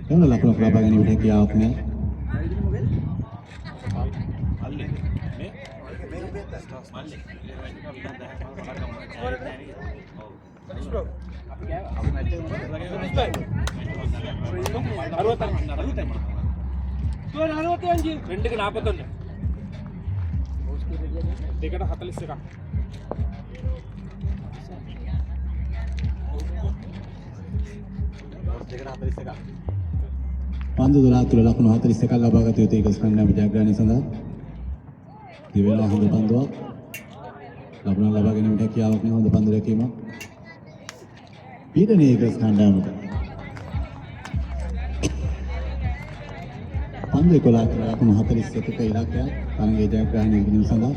එවන ලකුණක් ලබා ගැනීමට හැකියාවක් නෑ. ரெண்டுக்கு 41 දෙකට 41ක් පන්දු 12 තුළ ලකුණු 41ක් ලබා ගත යුතු ඊගල්ස් කණ්ඩායම ජයග්‍රහණය සඳහා දිවෙනවා හොඳ පන්දුවක් ලකුණ ලබා ගැනීමට හැකියාවක් නෑ. හොඳ පන්දු රැකීමක් පීඩනය ඊගල්ස් කණ්ඩායමට පන්දු 11 තුළ ලකුණු 41ක ඉලක්කයක් තරගයේ ජයග්‍රහණය කිරීම සඳහා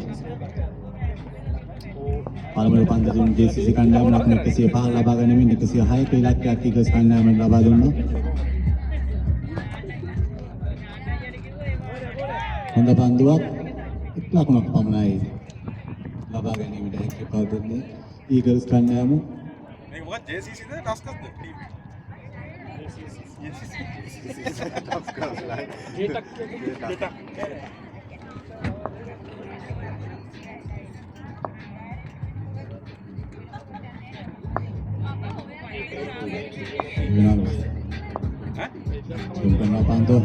පළමුව පන්දු දුන් JCC කණ්ඩායම ලකුණු 105 ලබා ගැනීමෙන් 106ක ඉලක්කයක් ඊගල්ස් කණ්ඩායමට ලබා දුන්නා. හොඳ පන්දුවක් එක් ලකුණක් පමණයි ලබා ගැනීමට හැකියාව දුන්නේ ඊගල්ස් කණ්ඩායම. මේක මොකක්ද JCCද ටස්කස්ද?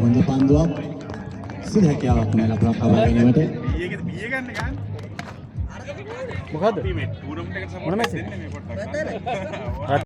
හොඳ පන්දුවක් සිල් හැකියාවක් නෑ ලකුණක් ලබා ගැනීමට. බීයේ ගන්න ගන්න. මොකද්ද? ටීමේට් ටූර්නමන්ට් එකට සපෝට් දෙන්නේ මේ පොට්ටක්.